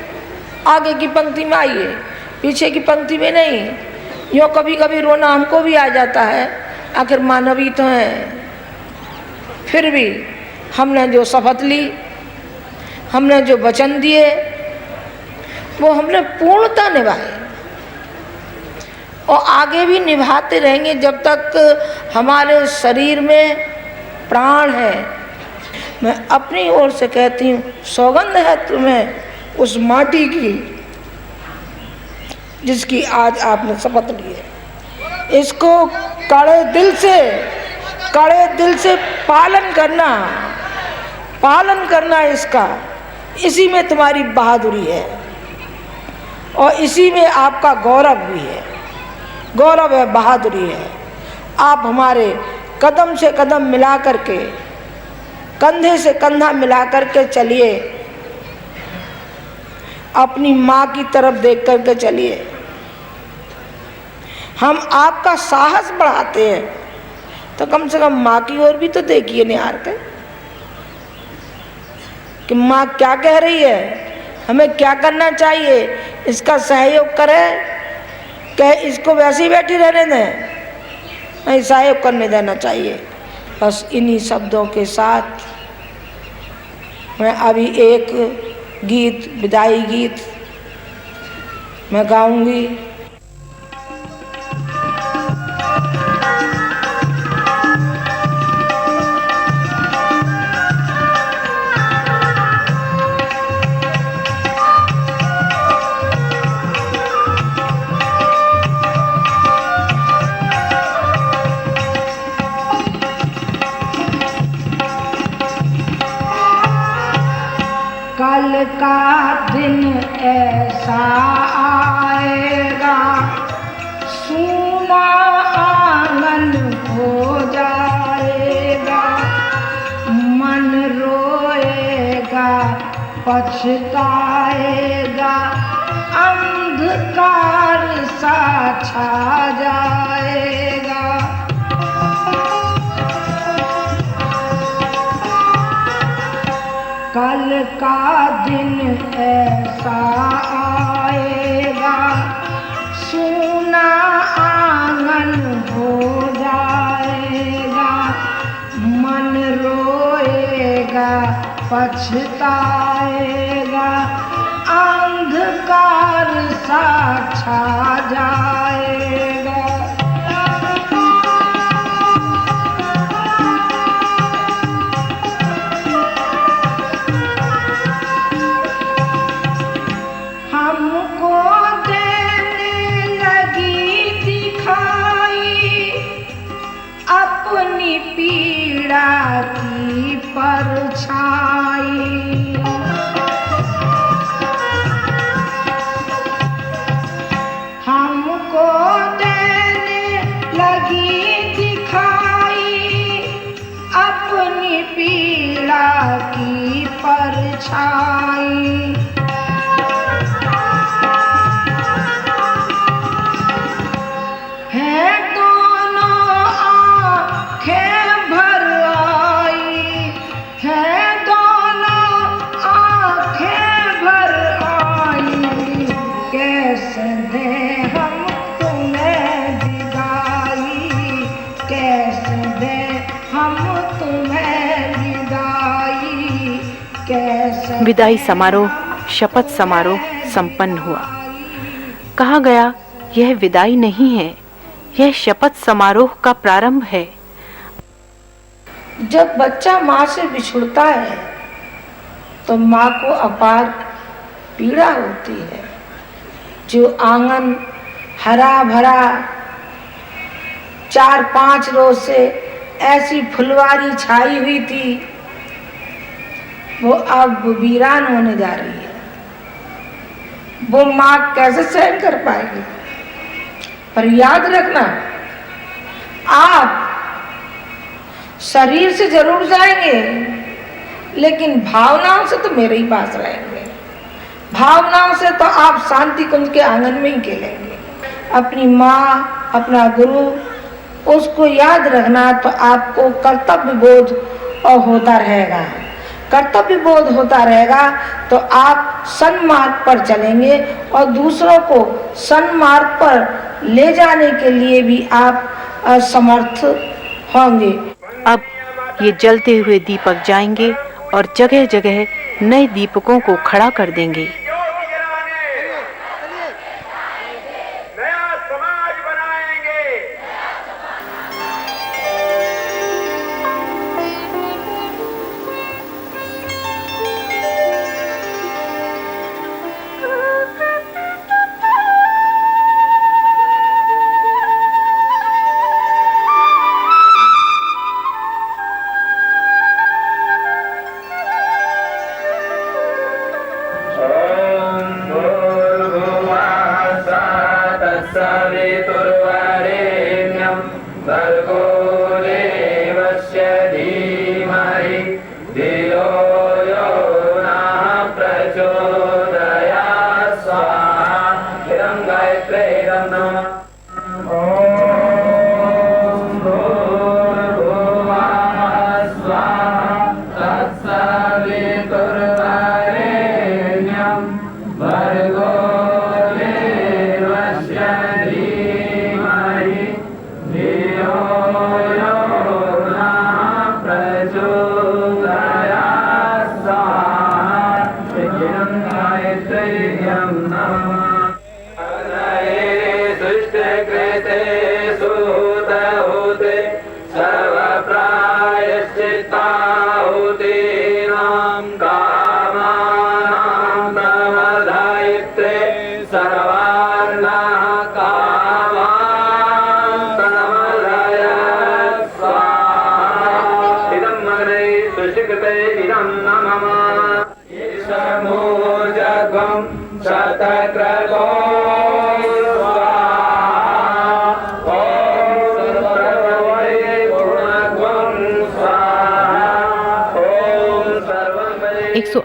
आगे की पंक्ति में आइए, पीछे की पंक्ति में नहीं। यूँ कभी कभी रोना हमको भी आ जाता है, आखिर मानव ही तो हैं। फिर भी हमने जो शपथ ली, हमने जो वचन दिए, वो हमने पूर्णता निभाए और आगे भी निभाते रहेंगे जब तक हमारे शरीर में प्राण है। मैं अपनी ओर से कहती हूँ, सौगंध है तुम्हें उस माटी की जिसकी आज आपने शपथ ली है। इसको कड़े दिल से पालन करना इसका। इसी में तुम्हारी बहादुरी है और इसी में आपका गौरव भी है। गौरव है, बहादुरी है। आप हमारे कदम से कदम मिला करके, कंधे से कंधा मिला करके चलिए, अपनी माँ की तरफ देख करके चलिए। हम आपका साहस बढ़ाते हैं तो कम से कम माँ की ओर भी तो देखिए निहार कर कि माँ क्या कह रही है, हमें क्या करना चाहिए, इसका सहयोग करें, क्या इसको वैसे ही बैठी रहने दें? नहीं, सहयोग करने देना चाहिए। बस इन्हीं शब्दों के साथ मैं अभी एक गीत, विदाई गीत मैं गाऊंगी। कल का दिन ऐसा आएगा, सूना आंगन हो पछताएगा, अंधकार सा छा जाएगा। कल का दिन ऐसा आएगा, सूना आंगन हो जाएगा, मन रोएगा, पछताएगा, अंधकार सा छा जाएगा। हमको देने लगी दिखाई अपनी पीड़ा की परछाई। हमको देने लगी दिखाई अपनी पीड़ा की परछाई। है दोनों आँखें भर आई, है दोनों आँखें भर आई, कैसे दे हम तुम्हें विदाई, कैसे दे हम तुम्हें विदाई, कैसे। विदाई समारोह, शपथ समारोह संपन्न हुआ। कहा गया, यह विदाई नहीं है, यह शपथ समारोह का प्रारंभ है। जब बच्चा माँ से बिछुड़ता है तो माँ को अपार पीड़ा होती है। जो आंगन हरा भरा 4-5 रोज से ऐसी फुलवारी छाई हुई थी, वो अब वीरान होने जा रही है। वो माँ कैसे सहन कर पाएगी? पर याद रखना, आप शरीर से जरूर जाएंगे, लेकिन भावनाओं से तो मेरे ही पास रहेंगे। भावनाओं से तो आप शांति कुंज के आंगन में ही खेलेंगे। अपनी माँ, अपना गुरु, उसको याद रखना, तो आपको कर्तव्य बोध और होता रहेगा। कर्तव्य बोध होता रहेगा तो आप सन्मार्ग पर चलेंगे और दूसरों को सन्मार्ग पर ले जाने के लिए भी आप समर्थ होंगे। अब ये जलते हुए दीपक जाएंगे और जगह जगह नए दीपकों को खड़ा कर देंगे।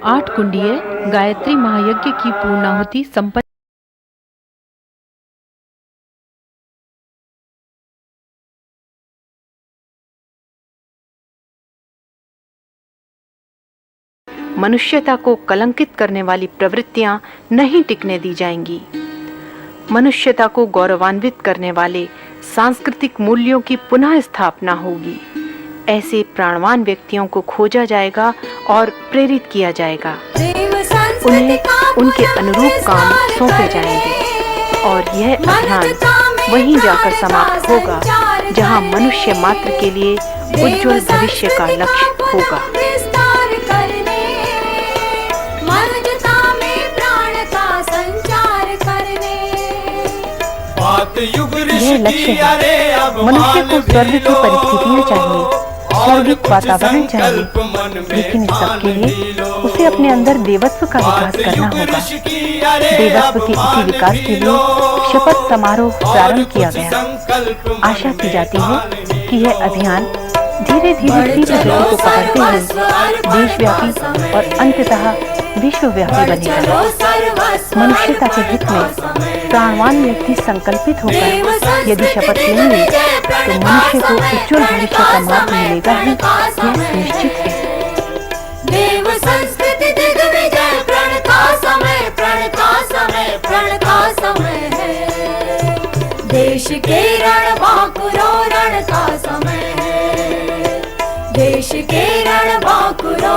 आठ कुंडीय गायत्री महायज्ञ की पूर्णाहुति संपन्न। मनुष्यता को कलंकित करने वाली प्रवृत्तियां नहीं टिकने दी जाएंगी। मनुष्यता को गौरवान्वित करने वाले सांस्कृतिक मूल्यों की पुनः स्थापना होगी। ऐसे प्राणवान व्यक्तियों को खोजा जाएगा और प्रेरित किया जाएगा। उन्हें उनके अनुरूप काम सौंपे जाएंगे और यह अभियान वहीं जाकर समाप्त होगा जहां मनुष्य मात्र के लिए उज्जवल भविष्य का लक्ष्य होगा। यह लक्ष्य है। मनुष्य को स्वर्ग की परिस्थितियाँ चाहिए, स्वर्गिक वातावरण चाहिए, लेकिन इस सबके लिए उसे अपने अंदर देवत्व का विकास करना होगा। देवत्व के इसी विकास के लिए शपथ समारोह प्रारंभ किया गया। आशा की जाती है कि यह अभियान धीरे धीरे तीव्र गति को पकड़ते हुए देशव्यापी और अंततः विश्वव्यापी बनेगा। मनुष्यता के हित में प्राणवान व्यक्ति संकल्पित होकर यदि शपथ लेंगे तो मनुष्य को उज्जवल भविष्य का मार्ग मिलेगा ही, यह सुनिश्चित है। देव संस्कृति दिग्विजय प्रण का समय, प्रण का समय, प्रण का समय है। देश के रण बांकुरो रण का समय है। देश के रण बांकुरो